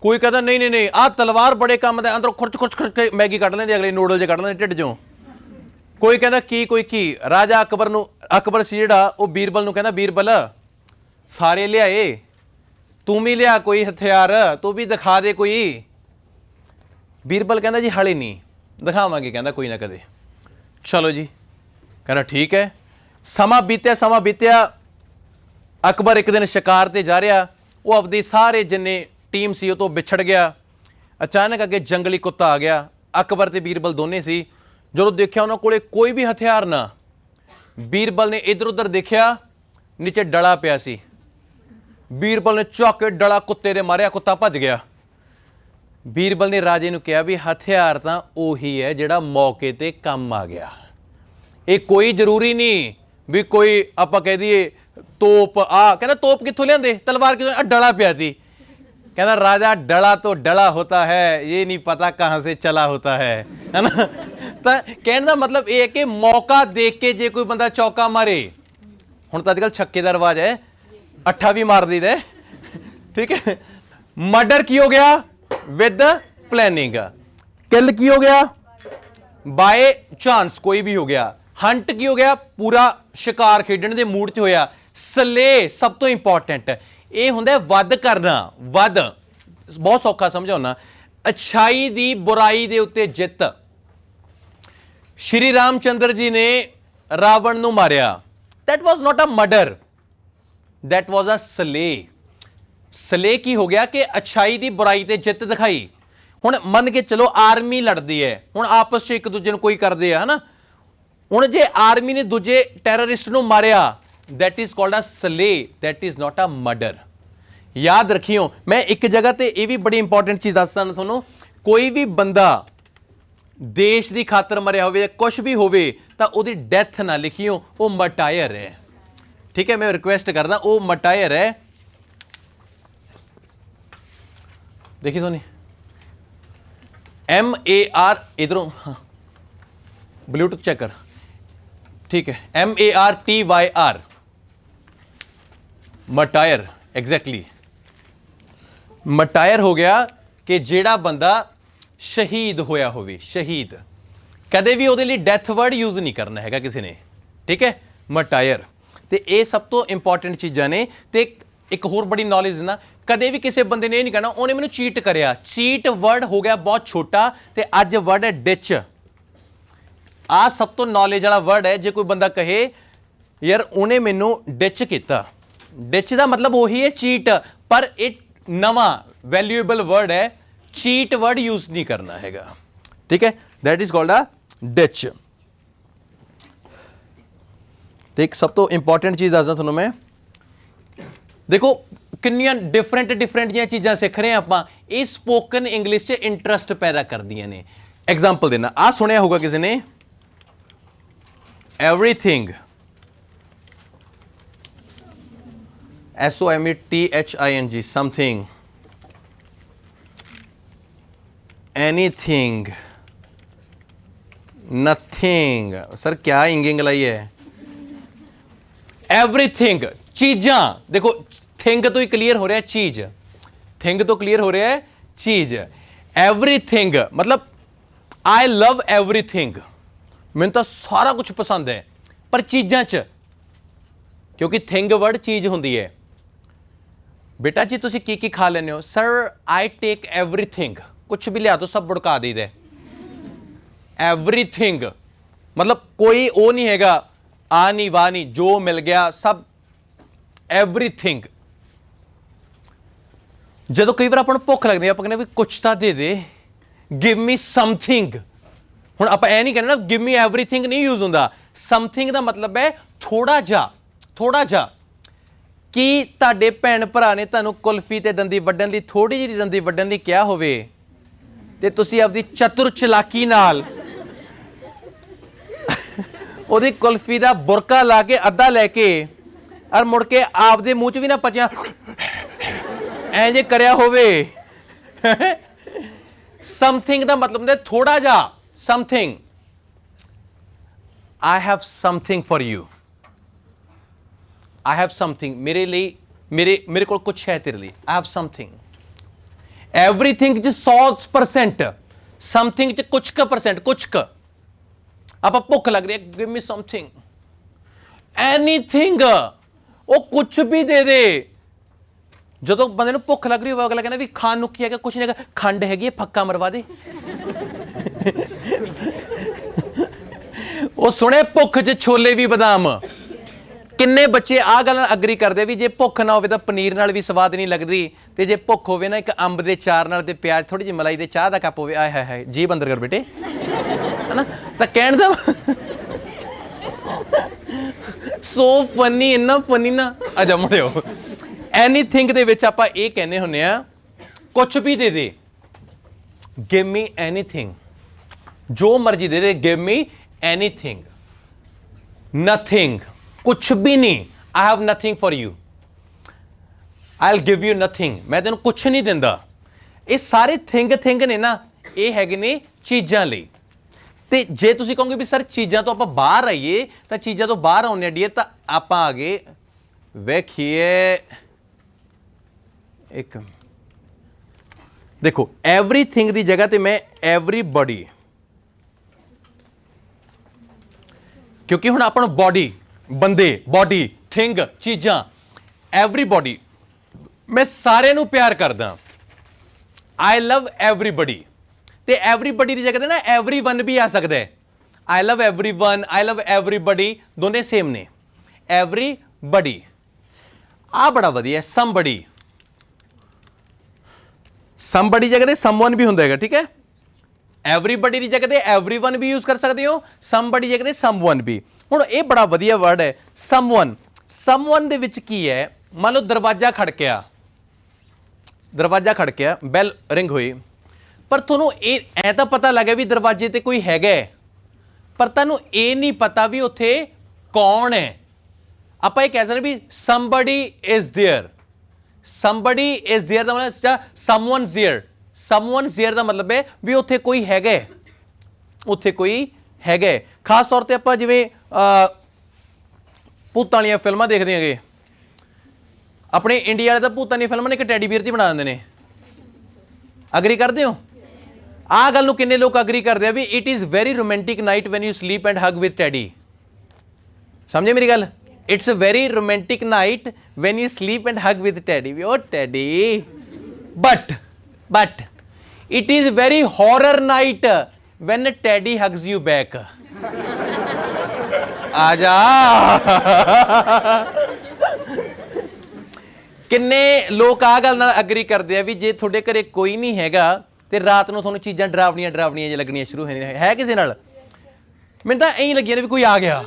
ਕੋਈ ਕਹਿੰਦਾ ਨਹੀਂ ਨਹੀਂ ਨਹੀਂ ਆਹ ਤਲਵਾਰ ਬੜੇ ਕੰਮ ਦਾ, ਅੰਦਰੋਂ ਖੁਰਚ ਖੁਰਚ ਖੁਰਚ ਕੇ ਮੈਗੀ ਕੱਢ ਲੈਂਦੇ ਅਗਲੇ, ਨੂਡਲ ਜੇ ਕੱਢ ਲੈਂਦੇ ਢਿੱਡ ਚੋਂ। ਕੋਈ ਕਹਿੰਦਾ ਕੀ, ਕੋਈ ਕੀ। ਰਾਜਾ ਅਕਬਰ ਸੀ ਜਿਹੜਾ, ਉਹ ਬੀਰਬਲ ਨੂੰ ਕਹਿੰਦਾ ਬੀਰਬਲ ਸਾਰੇ ਲਿਆਏ, ਤੂੰ ਵੀ ਲਿਆ ਕੋਈ ਹਥਿਆਰ, ਤੂੰ ਵੀ ਦਿਖਾ ਦੇ ਕੋਈ। ਬੀਰਬਲ ਕਹਿੰਦਾ ਜੀ ਹਾਲੇ ਨਹੀਂ, ਦਿਖਾਵਾਂਗੇ, ਕਹਿੰਦਾ ਕੋਈ ਨਾ ਕਦੇ। ਚਲੋ ਜੀ, ਕਹਿੰਦਾ ਠੀਕ ਹੈ। ਸਮਾਂ ਬੀਤਿਆ। ਅਕਬਰ ਇੱਕ ਦਿਨ ਸ਼ਿਕਾਰ ਤੇ ਜਾ ਰਿਹਾ, ਉਹ ਆਪਦੀ ਸਾਰੇ ਜਿੰਨੇ ਟੀਮ ਸੀ ਉਹ ਤੋਂ ਵਿਛੜ ਗਿਆ। ਅਚਾਨਕ ਅੱਗੇ ਜੰਗਲੀ ਕੁੱਤਾ ਆ ਗਿਆ। ਅਕਬਰ ਤੇ ਬੀਰਬਲ ਦੋਨੇ ਸੀ। ਜਦੋਂ ਦੇਖਿਆ ਉਹਨਾਂ ਕੋਲੇ ਕੋਈ ਵੀ ਹਥਿਆਰ ਨਾ, ਬੀਰਬਲ ਨੇ ਇੱਧਰ ਉੱਧਰ ਦੇਖਿਆ, ਨੀਚੇ ਡਲਾ ਪਿਆ ਸੀ। ਬੀਰਬਲ ਨੇ ਚੁੱਕ ਕੇ ਡਲਾ ਕੁੱਤੇ ਦੇ ਮਾਰਿਆ, ਕੁੱਤਾ ਭੱਜ ਗਿਆ। ਬੀਰਬਲ ਨੇ ਰਾਜੇ ਨੂੰ ਕਿਹਾ ਵੀ ਹਥਿਆਰ ਤਾਂ ਉਹੀ ਹੈ ਜਿਹੜਾ ਮੌਕੇ ਤੇ ਕੰਮ ਆ ਗਿਆ, ਇਹ ਕੋਈ ਜ਼ਰੂਰੀ ਨਹੀਂ ਵੀ ਕੋਈ ਆਪਾਂ ਕਹਿ ਦਈਏ ਤੋਪ। ਕਹਿੰਦਾ ਤੋਪ ਕਿੱਥੋਂ ਲਿਆਂਦੇ, ਤਲਵਾਰ ਕਿੱਥੋਂ, ਡਲਾ ਪਿਆ ਸੀ। कहना राजा डला तो डला होता है, ये नहीं पता कहाँ से चला होता है ना। तो कहने का मतलब ये है कि मौका देख के जे कोई बंदा चौका मारे, हुण तो अजकल छक्के का रिवाज है, अट्ठा भी मार दी दे, ठीक है। मर्डर की हो गया विद प्लानिंग, किल की हो गया बाय चांस, कोई भी हो गया। हंट की हो गया पूरा शिकार खेडण दे मूड च होया। स्ले सब तो इंपॉर्टेंट ਇਹ ਹੁੰਦਾ ਵੱਧ ਕਰਨਾ। ਵੱਧ ਬਹੁਤ ਸੌਖਾ ਸਮਝਾਉਣਾ, ਅੱਛਾਈ ਦੀ ਬੁਰਾਈ ਦੇ ਉੱਤੇ ਜਿੱਤ। ਸ਼੍ਰੀ ਰਾਮ ਚੰਦਰ ਜੀ ਨੇ ਰਾਵਣ ਨੂੰ ਮਾਰਿਆ, that was not a murder, that was a slay। ਸਲੇ ਕੀ ਹੋ ਗਿਆ ਕਿ ਅੱਛਾਈ ਦੀ ਬੁਰਾਈ ਤੇ ਜਿੱਤ ਦਿਖਾਈ। ਹੁਣ ਮੰਨ ਕੇ ਚਲੋ ਆਰਮੀ ਲੜਦੀ ਹੈ, ਹੁਣ ਆਪਸ 'ਚ ਇੱਕ ਦੂਜੇ ਨੂੰ ਕੋਈ ਕਰਦੇ ਆ, ਹਨਾ। ਹੁਣ ਜੇ ਆਰਮੀ ਨੇ ਦੂਜੇ ਟੈਰਰਿਸਟ ਨੂੰ ਮਾਰਿਆ, that is called a slay, that is not a murder। याद रखियो, मैं एक जगह ते ये भी बड़ी इंपॉर्टेंट चीज़ दसदा तुहानूं, कोई भी बंदा देश की खातर मरिया होवे, कुछ भी होवे तां उहदी डेथ ना लिखियो, वो मटायर है, ठीक है। मैं रिक्वेस्ट करदा, वो मटायर है। देखिए सोनी, MAR, इधरों हाँ ब्लूटूथ चेक कर, ठीक है। MARTYR, मटायर, एग्जैक्टली मटायर हो गया कि जेड़ा बंदा शहीद होया होवे। शहीद कदे भी उहदे लई डेथ वर्ड यूज नहीं करना हैगा किसी ने, ठीक है। मटायर ते ये सब तो इंपॉर्टेंट चीज़ां ने। ते एक होर बड़ी नॉलेज देना, कदे भी किसी बंदे ने नहीं कहना उन्हें मैनूं चीट करिया। चीट वर्ड हो गया बहुत छोटा, ते अज वर्ड है डिच। आ सब तो नॉलेज वाला वर्ड है। जे कोई बंदा कहे यार उन्हें मैनूं डिच किया, डिच का मतलब वही है चीट, पर एक नवा वैल्यूएबल वर्ड है, चीट वर्ड यूज नहीं करना हैगा, ठीक है। That is called a ditch. तो एक सब तो इंपॉर्टेंट चीज़ दसदा तुहानूं मैं, देखो किन्नियां डिफरेंट जिहियां चीज़ां सीख रहे हैं आपां, ये स्पोकन इंग्लिश च इंटरस्ट पैदा करदियां ने। एग्जाम्पल देना, आ सुनिया होगा किसी ने, everything, SOMETHING, something, anything, nothing। Sir क्या इंगिंग लाई है? एवरीथिंग, चीज़ां। देखो थिंग तो ही क्लियर हो रहा है चीज, थिंग तो क्लियर हो रहा है चीज। एवरीथिंग मतलब आई लव एवरीथिंग, मैंने तो सारा कुछ पसंद है, पर चीज़ां च, क्योंकि थिंग वर्ड चीज़ होंदी है। बेटा जी तुसी की खा लेने हो? सर आई टेक एवरीथिंग, कुछ भी लिया तो सब बुड़का दी दे। एवरीथिंग मतलब कोई वो नहीं हैगा आ नहीं वाह नहीं, जो मिल गया सब एवरीथिंग। ਜਦੋਂ ਕਈ ਵਾਰ ਆਪਾਂ ਨੂੰ ਭੁੱਖ ਲੱਗਦੀ ਹੈ, ਆਪਾਂ ਕਹਿੰਦੇ ਵੀ ਕੁਛ ਤਾਂ ਦੇ ਦੇ, ਗਿਵ ਮੀ ਸਮਥਿੰਗ। ਹੁਣ ਆਪਾਂ ਇਹ ਨਹੀਂ ਕਹਿੰਦੇ ਨਾ ਗਿਵ ਮੀ ਐਵਰੀਥਿੰਗ ਨਹੀਂ ਯੂਜ਼ ਹੁੰਦਾ। ਸਮਥਿੰਗ ਦਾ ਮਤਲਬ ਹੈ ਥੋੜਾ ਜਿਹਾ, ਥੋੜਾ ਜਿਹਾ। ਕੀ ਤੁਹਾਡੇ ਭੈਣ ਭਰਾ ਨੇ ਤੁਹਾਨੂੰ ਕੁਲਫੀ ਤੇ ਦੰਦੀ ਵੱਢਣ ਲਈ, ਥੋੜੀ ਜਿਹੀ ਦੰਦੀ ਵੱਢਣ ਲਈ ਕਿਹਾ ਹੋਵੇ ਤੇ ਤੁਸੀਂ ਆਪਦੀ ਚਤੁਰ ਚਲਾਕੀ ਨਾਲ ਉਹਦੀ ਕੁਲਫੀ ਦਾ ਬੁਰਕਾ ਲਾ ਕੇ ਅੱਧਾ ਲੈ ਕੇ ਔਰ ਮੁੜ ਕੇ ਆਪਦੇ ਮੂੰਹ 'ਚ ਵੀ ਨਾ ਪਚਿਆ ਐ ਜੇ ਕਰਿਆ ਹੋਵੇ। ਸਮਥਿੰਗ ਦਾ ਮਤਲਬ ਹੁੰਦਾ ਥੋੜਾ ਜਿਹਾ, something. I have something for you. I have something, ਮੇਰੇ ਲਈ, ਮੇਰੇ ਕੋਲ ਕੁਛ ਹੈ ਤੇਰੇ ਲਈ। I have something. Everything 'ਚ 100%, something 'ਚ ਕੁਛ ਕੁ percent, ਕੁਛ ਕੁ। ਆਪਾਂ ਭੁੱਖ ਲੱਗ ਰਹੀ ਹੈ, give me something, anything, ਉਹ ਕੁਛ ਵੀ ਦੇ ਦੇ। ਜਦੋਂ ਬੰਦੇ ਨੂੰ ਭੁੱਖ ਲੱਗ ਰਹੀ ਹੋਵੇ ਅਗਲਾ ਕਹਿੰਦਾ ਵੀ ਖਾਣ ਨੂੰ ਕੀ ਹੈਗਾ, ਕੁਛ ਨਹੀਂ ਹੈਗਾ, ਖੰਡ ਹੈਗੀ ਹੈ, ਫੱਕਾ ਮਰਵਾ ਦੇ। ਉਹ ਸੁਣੇ ਭੁੱਖ 'ਚ ਛੋਲੇ ਵੀ ਬਦਾਮ। ਕਿੰਨੇ ਬੱਚੇ ਆਹ ਗੱਲ ਨਾਲ ਅਗਰੀ ਕਰਦੇ ਵੀ ਜੇ ਭੁੱਖ ਨਾ ਹੋਵੇ ਤਾਂ ਪਨੀਰ ਨਾਲ ਵੀ ਸਵਾਦ ਨਹੀਂ ਲੱਗਦੀ, ਤੇ ਜੇ ਭੁੱਖ ਹੋਵੇ ਨਾ ਇੱਕ ਅੰਬ ਦੇ ਚਾਰ ਨਾਲ ਤੇ ਪਿਆਜ਼, ਥੋੜੀ ਜਿਹੀ ਮਲਾਈ ਦੇ ਚਾਹ ਦਾ ਕੱਪ ਹੋਵੇ, ਆਏ ਹਾਏ ਹਾਏ ਜੀ ਬੰਦਰ ਕਰ ਬੇਟੇ, ਹਨਾ। ਤਾਂ ਕਹਿਣ ਦਾ ਸੋ ਫਨੀ, ਇੰਨਾ ਫਨੀ ਨਾ। ਅੱਛਾ ਮੁੜਿਓ, ਐਨੀਥਿੰਗ ਦੇ ਵਿੱਚ ਆਪਾਂ ਇਹ ਕਹਿੰਦੇ ਹੁੰਦੇ ਆ ਕੁਛ ਵੀ ਦੇ ਦੇ। ਗਿਵ ਮੀ ਐਨੀਥਿੰਗ, ਜੋ ਮਰਜ਼ੀ ਦੇ ਦੇ, ਗਿਵ ਮੀ ਐਨੀਥਿੰਗ। ਨਥਿੰਗ, ਕੁਛ ਵੀ ਨਹੀਂ। I have nothing for you, I'll give you nothing, ਮੈਂ ਤੈਨੂੰ ਕੁਛ ਨਹੀਂ ਦਿੰਦਾ। ਇਹ ਸਾਰੇ ਥਿੰਗ ਨੇ ਨਾ, ਇਹ ਹੈਗੇ ਨੇ ਚੀਜ਼ਾਂ ਲਈ। ਤੇ ਜੇ ਤੁਸੀਂ ਕਹੋਗੇ ਵੀ ਸਰ ਚੀਜ਼ਾਂ ਤੋਂ ਆਪਾਂ ਬਾਹਰ ਆਈਏ, ਤਾਂ ਚੀਜ਼ਾਂ ਤੋਂ ਬਾਹਰ ਆਉਂਦੇ ਡੀਏ ਤਾਂ ਆਪਾਂ ਆ ਗਏ, ਵੇਖੀਏ ਇੱਕ ਦੇਖੋ, ਐਵਰੀਥਿੰਗ ਦੀ ਜਗ੍ਹਾ ਤੇ ਮੈਂ ਐਵਰੀਬਡੀ, ਕਿਉਂਕਿ ਹੁਣ ਆਪਾਂ ਨੂੰ ਬੋਡੀ, ਬੰਦੇ, ਬੋਡੀ, ਥਿੰਗ, ਚੀਜ਼ਾਂ, ਐਵਰੀਬਡੀ, ਮੈਂ ਸਾਰਿਆਂ ਨੂੰ ਪਿਆਰ ਕਰਦਾ। ਆਈ ਲਵ ਐਵਰੀਬਡੀ। ਤੇ ਐਵਰੀਬਡੀ ਦੀ ਜਗ੍ਹਾ ਤੇ ਨਾ ਐਵਰੀਵਨ ਵੀ ਆ ਸਕਦਾ ਹੈ। ਆਈ ਲਵ ਐਵਰੀਵਨ, ਆਈ ਲਵ ਐਵਰੀਬਡੀ, ਦੋਨੇ ਸੇਮ ਨੇ। ਐਵਰੀਬਡੀ ਆ ਬੜਾ ਵਧੀਆ। ਸਮਬਡੀ, ਸਮਬਡੀ ਜਗ੍ਹਾ ਤੇ ਸਮਵਨ ਵੀ ਹੁੰਦਾ ਹੈਗਾ, ਠੀਕ ਹੈ। ਐਵਰੀਬਡੀ ਦੀ ਜਗ੍ਹਾ ਤੇ ਐਵਰੀਵਨ ਵੀ ਯੂਜ਼ ਕਰ ਸਕਦੇ ਹੋ, ਸਮਬਡੀ ਜਗ੍ਹਾ ਤੇ ਸਮਵਨ ਵੀ। ਹੁਣ ਇਹ ਬੜਾ ਵਧੀਆ ਵਰਡ ਹੈ ਸਮਵਨ। ਸਮਵਨ ਦੇ ਵਿੱਚ ਕੀ ਹੈ, ਮੰਨ ਲਓ ਦਰਵਾਜ਼ਾ ਖੜਕਿਆ, ਦਰਵਾਜ਼ਾ ਖੜਕਿਆ, ਬੈਲ ਰਿੰਗ ਹੋਈ, ਪਰ ਤੁਹਾਨੂੰ ਇਹ ਐ ਤਾਂ ਪਤਾ ਲੱਗਿਆ ਵੀ ਦਰਵਾਜ਼ੇ ਤੇ ਕੋਈ ਹੈਗਾ, ਪਰ ਤੁਹਾਨੂੰ ਇਹ ਨਹੀਂ ਪਤਾ ਵੀ ਉੱਥੇ ਕੌਣ ਹੈ। ਆਪਾਂ ਇਹ ਕਹਿ ਸਕਦੇ ਵੀ somebody is there, somebody is there ਦਾ ਮਤਲਬ someone's there, someone's there ਦਾ ਮਤਲਬ ਹੈ ਵੀ ਉੱਥੇ ਕੋਈ ਹੈਗਾ, ਉੱਥੇ ਕੋਈ ਹੈਗਾ। ਖਾਸ ਤੌਰ ਤੇ ਆਪਾਂ ਜਿਵੇਂ ਭੂਤਾਂ ਵਾਲੀਆਂ ਫਿਲਮਾਂ ਦੇਖਦੇ ਹੈਗੇ, ਆਪਣੇ ਇੰਡੀਆ ਵਾਲੇ ਤਾਂ ਭੂਤਾਂ ਦੀਆਂ ਫਿਲਮਾਂ ਨੇ ਇੱਕ ਟੈਡੀ ਬੀਅਰ ਦੀ ਬਣਾ ਦਿੰਦੇ ਨੇ। ਅਗਰੀ ਕਰਦੇ ਹੋ? ਆਹ ਗੱਲ ਨੂੰ ਕਿੰਨੇ ਲੋਕ ਅਗਰੀ ਕਰਦੇ ਆ ਵੀ it is very romantic night when you sleep and hug with teddy. ਸਮਝੇ ਮੇਰੀ ਗੱਲ? It's a very romantic night when you sleep and hug with teddy. ਵੀ ਉਹ teddy, but it is very horror night when teddy hugs you back. ਆ ਜਾ। ਕਿੰਨੇ ਲੋਕ ਆਹ ਗੱਲ ਨਾਲ ਅਗਰੀ ਕਰਦੇ ਆ ਵੀ ਜੇ ਤੁਹਾਡੇ ਘਰੇ ਕੋਈ ਨਹੀਂ ਹੈਗਾ ਤੇ ਰਾਤ ਨੂੰ ਤੁਹਾਨੂੰ ਚੀਜ਼ਾਂ ਡਰਾਵਣੀਆਂ ਜਿਹੀਆਂ ਲੱਗਣੀਆਂ ਸ਼ੁਰੂ ਹੋ ਜਾਂਦੀਆਂ। ਹੈ ਕਿਸੇ ਨਾਲ? ਮੈਨੂੰ ਤਾਂ ਐਂ ਲੱਗਿਆ ਨੇ ਵੀ ਕੋਈ ਆ ਗਿਆ।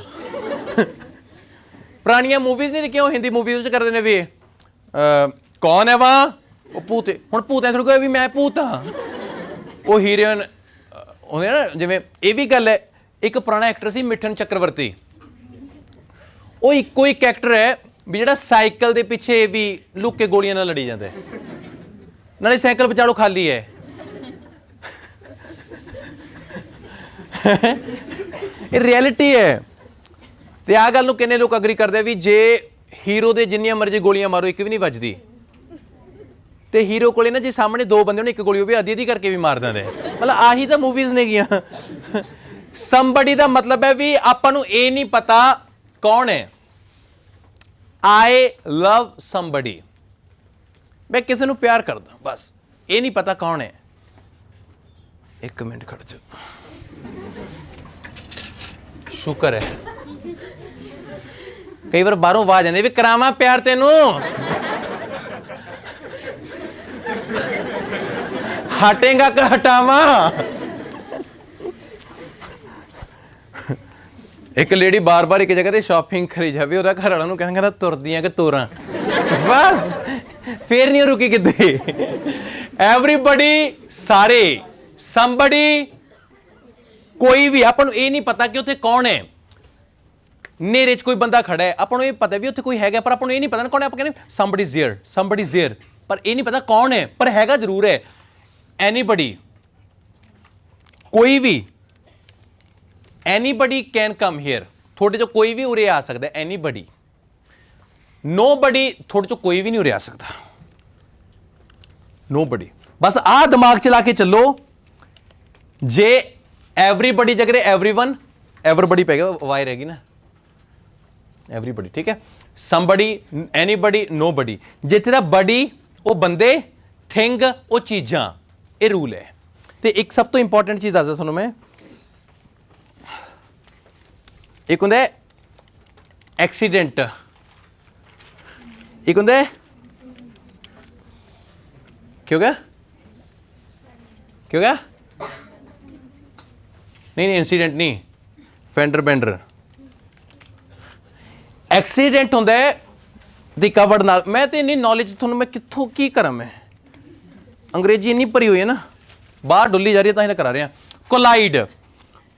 ਪੁਰਾਣੀਆਂ ਮੂਵੀਜ਼ ਨਹੀਂ ਦੇਖੀਆਂ, ਉਹ ਹਿੰਦੀ ਮੂਵੀਜ਼ ਵਿੱਚ ਕਰਦੇ ਨੇ ਵੀ ਕੌਣ ਹੈ ਵਾਂ, ਉਹ ਭੂਤ। ਹੁਣ ਭੂਤਾਂ ਥੋੜ੍ਹਾ ਕੋਈ ਵੀ ਮੈਂ ਭੂਤ ਹਾਂ। ਉਹ ਹੀਰੋਇਨ ਹੁੰਦੇ ਨਾ, ਜਿਵੇਂ ਇਹ ਵੀ ਗੱਲ ਹੈ, ਇੱਕ ਪੁਰਾਣਾ ਐਕਟਰ ਸੀ ਮਿਠਨ ਚੱਕਰਵਰਤੀ, ਉਹ ਇੱਕੋ ਇੱਕ ਐਕਟਰ ਹੈ ਵੀ ਜਿਹੜਾ ਸਾਈਕਲ ਦੇ ਪਿੱਛੇ ਵੀ ਲੁੱਕ ਕੇ ਗੋਲੀਆਂ ਨਾਲ ਲੜੀ ਜਾਂਦਾ, ਨਾਲੇ ਸਾਈਕਲ ਵਿਚਾਲੋ ਖਾਲੀ ਹੈ। ਇਹ ਰਿਐਲਿਟੀ ਹੈ। ਤੇ ਆਹ ਗੱਲ ਨੂੰ ਕਿੰਨੇ ਲੋਕ ਅਗਰੀ ਕਰਦੇ ਵੀ ਜੇ ਹੀਰੋ ਦੇ ਜਿੰਨੀਆਂ ਮਰਜ਼ੀ ਗੋਲੀਆਂ ਮਾਰੋ ਇੱਕ ਵੀ ਨਹੀਂ ਵੱਜਦੀ, ਤੇ ਹੀਰੋ ਕੋਲੇ ਨਾ ਜੇ ਸਾਹਮਣੇ ਦੋ ਬੰਦੇ ਨੇ ਇੱਕ ਗੋਲੀ ਹੋਵੇ ਅੱਧੀ ਕਰਕੇ ਵੀ ਮਾਰ ਦਿੰਦੇ। ਮਤਲਬ ਆਹੀ ਤਾਂ ਮੂਵੀਜ਼ ਨੇਗੀਆਂ। ਸਮਬਡੀ ਦਾ ਮਤਲਬ ਹੈ ਵੀ ਆਪਾਂ ਨੂੰ ਇਹ ਨਹੀਂ ਪਤਾ ਕੌਣ ਹੈ। ਆਈ ਲਵ ਸਮਬਡੀ, ਮੈਂ ਕਿਸੇ ਨੂੰ ਪਿਆਰ ਕਰਦਾ, ਬਸ ਇਹ ਨਹੀਂ ਪਤਾ ਕੌਣ ਹੈ। ਇੱਕ ਮਿੰਟ ਖੜ ਜਾ, ਸ਼ੁਕਰ ਹੈ ਕਈ ਵਾਰ ਬਾਹਰੋਂ ਆਵਾਜ਼ ਆਉਂਦੀ ਵੀ ਕਰਾਵਾਂ ਪਿਆਰ ਤੈਨੂੰ। हटेगा कि हटावा? एक लेडी बार बार एक जगह ते शॉपिंग करी जाए, ਉਹਦਾ घर वाला कहना तुरदियां कि तोरां, बस फिर नहीं रुकी किते। एवरीबडी, सारे, somebody, कोई भी, अपन ये नहीं पता कि उत्थे कौन है। नेरे च कोई बंदा खड़ा है, अपन ये पता भी उत्थे कोई हैगा, पर अपन ये नहीं पता ना कौन है। अपन कहने somebody is there, somebody is there, पर ये नहीं पता कौन है, पर हैगा जरूर है। Anybody, कोई भी, anybody can come here, थोड़े जो कोई भी उरे आ सकता है। anybody, nobody, थोड़े जो कोई भी नहीं उरे आ सकता। nobody, बस आ दिमाग चला के चलो। जे एवरीबडी जगह एवरीवन, एवरीबडी पे वाई रहेगी ना, एवरीबडी, ठीक है। Somebody, anybody, nobody. जिथे दा बडी वो बंदे, थिंग वो चीज़ां, ये रूल है। तो एक सब तो इंपॉर्टेंट चीज़ दसदा तुहानूं मैं, एक हुंदा है एक्सीडेंट, एक हुंदा है क्यों गया, क्यों गया? नहीं नहीं, इंसीडेंट नहीं, फेंडर बेंडर। एक्सीडेंट होंदा है दी कवर्ड नाल। मैं तो इन्नी नॉलेज तुहानूं मैं कित्थों की करा, मैं अंग्रेजी इन्नी भरी हुई है ना, बाहर डुल्ली जा रही है, तां ही करा रहे हैं। कोलाइड,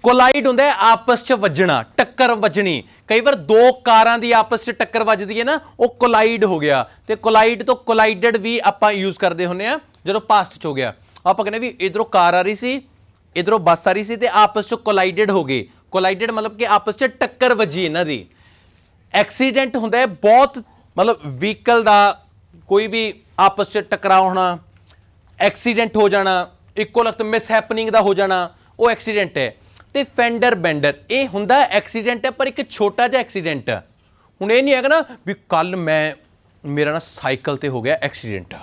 कोलाइड होंदा है आपस च वजना, टक्कर वजनी। कई बार दो कारां दी आपस च टक्कर वजदी है ना, वो कोलाइड हो गया। तो कोलाइड तो कोलाइडेड भी आपां यूज करते हुंदे आ जदों पास्ट च हो गया। आपां कहने भी इधरों कार आ रही सी, इधरों बस आ रही सी, ते आपस च कोलाइडेड हो गए। कोलाइडेड मतलब कि आपस च टक्कर वजी इन्हां दी। एक्सीडेंट होंदा है बहुत, मतलब व्हीकल दा कोई भी आपस च टकराव होना, एक्सीडेंट हो जाना, इक्को लख्त मिसहैपनिंग दा हो जाना, वो एक्सीडेंट है। ते फेंडर बेंडर ये हुंदा एक्सीडेंट है, पर एक छोटा जिहा एक्सीडेंट। हुण ये नहीं है ना भी कल मैं, मेरा ना साइकिल ते हो गया एक्सीडेंट,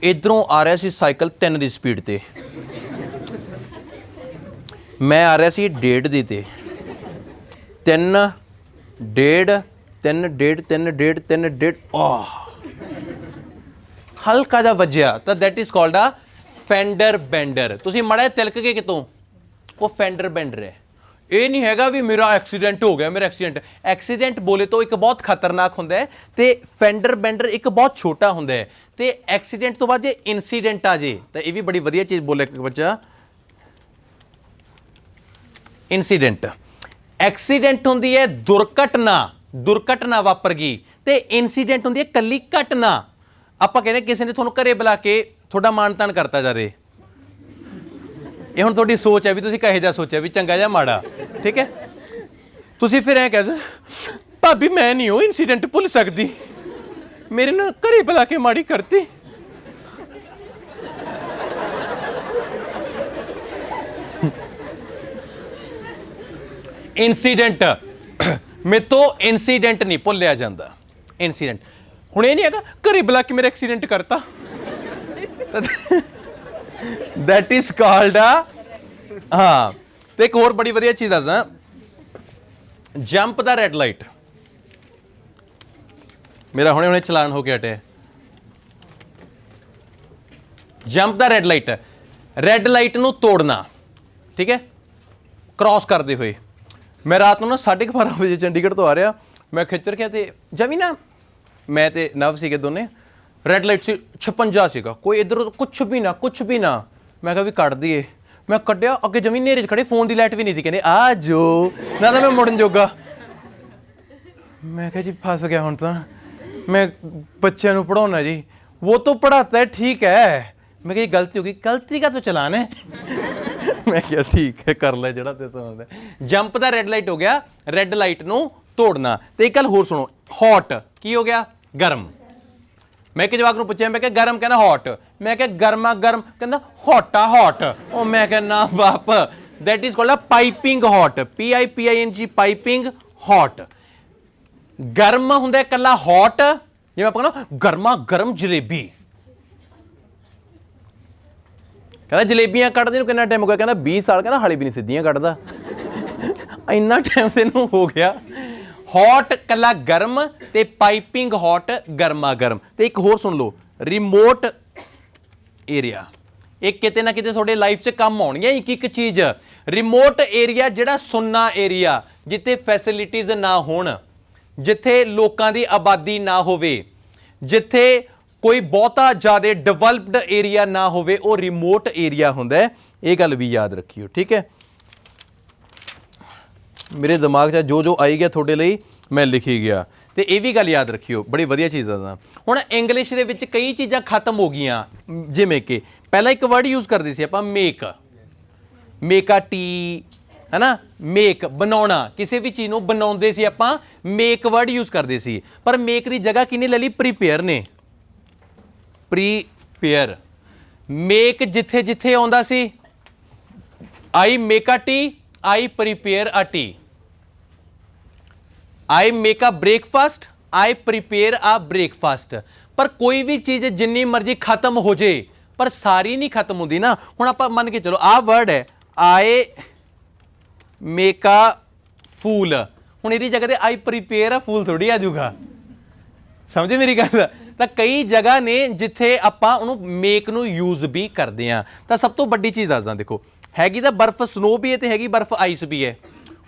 इधरों आ रहा सी साइकिल 3 दी स्पीड ते, मैं आ रहा सी 1.5 दी ते, 3, 1.5, 3, 1.5, 3, 1.5, 3, 1.5, हल्का जा वजया, तो that is called a fender bender. तुसीं माड़ा तिलक के कितों, वो फेंडर बेंडर है। ये नहीं हैगा भी मेरा एक्सीडेंट हो गया, मेरा एक्सीडेंट। एक्सीडेंट बोले तो एक बहुत खतरनाक होंदा है, ते फेंडर बेंडर एक बहुत छोटा होंदा है। ते एक्सीडेंट तो बाद जे इंसीडेंट आ जे, तो ये भी बड़ी वधिया चीज बोले बच्चा, इंसीडेंट। एक्सीडेंट होंदी है दुर्घटना, दुर्घटना वापर गई, ते इंसीडेंट होंदी है कल्ली घटना। आपां कहने किसी ने तुहानूं घरे बुला के थोड़ा मान तान करता जा रहे, ये हुण तुहाडी सोच है भी तुसीं कहे जा सोचा भी चंगा या माड़ा, ठीक है। तुसीं फिर ऐ कह भाभी मैं नहीं हो इंसीडेंट भुल सकती, मेरे ना घरे बुला के माड़ी करती। इंसीडेंट मैं तो इंसीडेंट नहीं भुलिया जाता। इंसीडेंट हुण ये नहीं है घरे बुला के मेरा एक्सीडेंट करता, दैट इज कॉल्ड आ। हाँ, तो एक और बड़ी वधिया चीज दसदा, जंप द रेड लाइट। मेरा हुणे हुणे चलान होके हटे, jump the red light, red light नूं तोड़ना, ठीक है, क्रॉस करते हुए। मैं रात को ना 12:30 बजे चंडीगढ़ तो आ रहा, मैं खिच रखिया ते जमी ना, मैं ते नव सीगे दोने, रेड लाइट सी 56 सीगा, कोई इधर कुछ भी ना, कुछ भी ना। मैं कहा भी कट दिए, मैं कटिया, अगे जमी नेरे च खड़े, फोन की लाइट भी नहीं थी, कहने आ जो ना, तो मैं मुड़न जोगा। मैं कहा जी फस गया हूँ, तो मैं बच्चों को पढ़ाना जी, वो तो पढ़ाता है ठीक है। मैं कहा गलती होगी, गलती का तो चलान है। मैं क्या ठीक है कर ले जड़ा ते तो। जंप दा रेड लाइट हो गया, रेड लाइट नू तोड़ना। तो एक गल होर सुनो, हॉट की हो गया, गर्म। मैं एक जवाक नू पूछया, मैं क्या गर्म, कहना हॉट। मैं क्या गर्मा गर्म, कहना हॉटा हॉट। ओ मैं क्या ना बाप, that is called a piping hot, PIPING, piping hot. गर्म हुंदा कल्ला हॉट, जिवें आपां कहना गर्मा गर्म जलेबी। कहना जलेबियां कटदे नूं कितना टाइम हो गया, कहना 20 साल, कहना हाली भी नहीं सीधियां कटदा। इन्ना टाइम तेनूं हो गया। हॉट कला गर्म ते पाइपिंग हॉट गर्मा गर्म। ते एक होर सुन लो, रिमोट एरिया, ਇਹ ਕਿਤੇ ਨਾ ਕਿਤੇ ਤੁਹਾਡੇ ਲਾਈਫ 'ਚ ਕੰਮ ਆਉਣਗੀਆਂ ਇੱਕ ਇੱਕ ਚੀਜ਼। ਰਿਮੋਟ ਏਰੀਆ ਜਿਹੜਾ ਸੁੰਨਾ ਏਰੀਆ, ਜਿੱਥੇ ਫੈਸਿਲਿਟੀਜ਼ ਨਾ ਹੋਣ, ਜਿੱਥੇ ਲੋਕਾਂ ਦੀ ਆਬਾਦੀ ਨਾ ਹੋਵੇ, ਜਿੱਥੇ ਕੋਈ ਬਹੁਤਾ ਜ਼ਿਆਦਾ ਡਿਵੈਲਪਡ ਏਰੀਆ ਨਾ ਹੋਵੇ, ਉਹ ਰਿਮੋਟ ਏਰੀਆ ਹੁੰਦਾ ਹੈ। ਇਹ ਗੱਲ ਵੀ ਯਾਦ ਰੱਖਿਓ, ਠੀਕ ਹੈ। ਮੇਰੇ ਦਿਮਾਗ 'ਚ ਜੋ ਜੋ ਆਈ ਗਿਆ ਤੁਹਾਡੇ ਲਈ ਮੈਂ ਲਿਖੀ ਗਿਆ। ਤੇ ਇਹ ਵੀ ਗੱਲ ਯਾਦ ਰੱਖਿਓ, ਬੜੀ ਵਧੀਆ ਚੀਜ਼ ਆ। ਹੁਣ ਇੰਗਲਿਸ਼ ਦੇ ਵਿੱਚ ਕਈ ਚੀਜ਼ਾਂ ਖਤਮ ਹੋ ਗਈਆਂ, ਜਿਵੇਂ ਕਿ ਪਹਿਲਾਂ ਇੱਕ ਵਰਡ ਯੂਜ਼ ਕਰਦੇ ਸੀ ਆਪਾਂ ਮੇਕ, ਮੇਕਾ ਟੀ, ਹੈ ਨਾ, ਮੇਕ ਬਣਾਉਣਾ, ਕਿਸੇ ਵੀ ਚੀਜ਼ ਨੂੰ ਬਣਾਉਂਦੇ ਸੀ ਆਪਾਂ ਮੇਕ ਵਰਡ ਯੂਜ਼ ਕਰਦੇ ਸੀ। ਪਰ ਮੇਕ ਦੀ ਜਗ੍ਹਾ ਕਿਹਨੇ ਲੈ ਲਈ? ਪ੍ਰੀਪੇਅਰ ਨੇ। ਪ੍ਰੀਪੇਅਰ, ਮੇਕ ਜਿੱਥੇ ਜਿੱਥੇ ਆਉਂਦਾ ਸੀ, I make a tea, I prepare a tea, I make a breakfast, I prepare a breakfast. ਪਰ ਕੋਈ ਵੀ ਚੀਜ਼ ਜਿੰਨੀ ਮਰਜ਼ੀ ਖਤਮ ਹੋ ਜੇ, ਪਰ ਸਾਰੀ ਨਹੀਂ ਖਤਮ ਹੁੰਦੀ ਨਾ। ਹੁਣ ਆਪਾਂ ਮੰਨ ਕੇ ਚਲੋ ਆਹ ਵਰਡ ਹੈ ਆਈ ਮੇਕ ਅ ਫੂਲ, ਹੁਣ ਇਹਦੀ ਜਗ੍ਹਾ ਤੇ ਆਈ ਪ੍ਰੀਪੇਅਰ ਅ ਫੂਲ ਥੋੜੀ ਆ ਜਾਊਗਾ। ਸਮਝੇ ਮੇਰੀ ਗੱਲ? ਤਾਂ ਕਈ ਜਗ੍ਹਾ ਨੇ ਜਿੱਥੇ ਆਪਾਂ ਉਹਨੂੰ ਮੇਕ ਨੂੰ ਯੂਜ਼ ਵੀ ਕਰਦੇ ਹਾਂ। ਤਾਂ ਸਭ ਤੋਂ ਵੱਡੀ ਚੀਜ਼ ਦੱਸਦਾ, ਦੇਖੋ ਹੈਗੀ ਤਾਂ ਬਰਫ਼ ਸਨੋ ਵੀ ਹੈ ਤੇ ਹੈਗੀ ਬਰਫ਼ ਆਈਸ ਵੀ ਹੈ।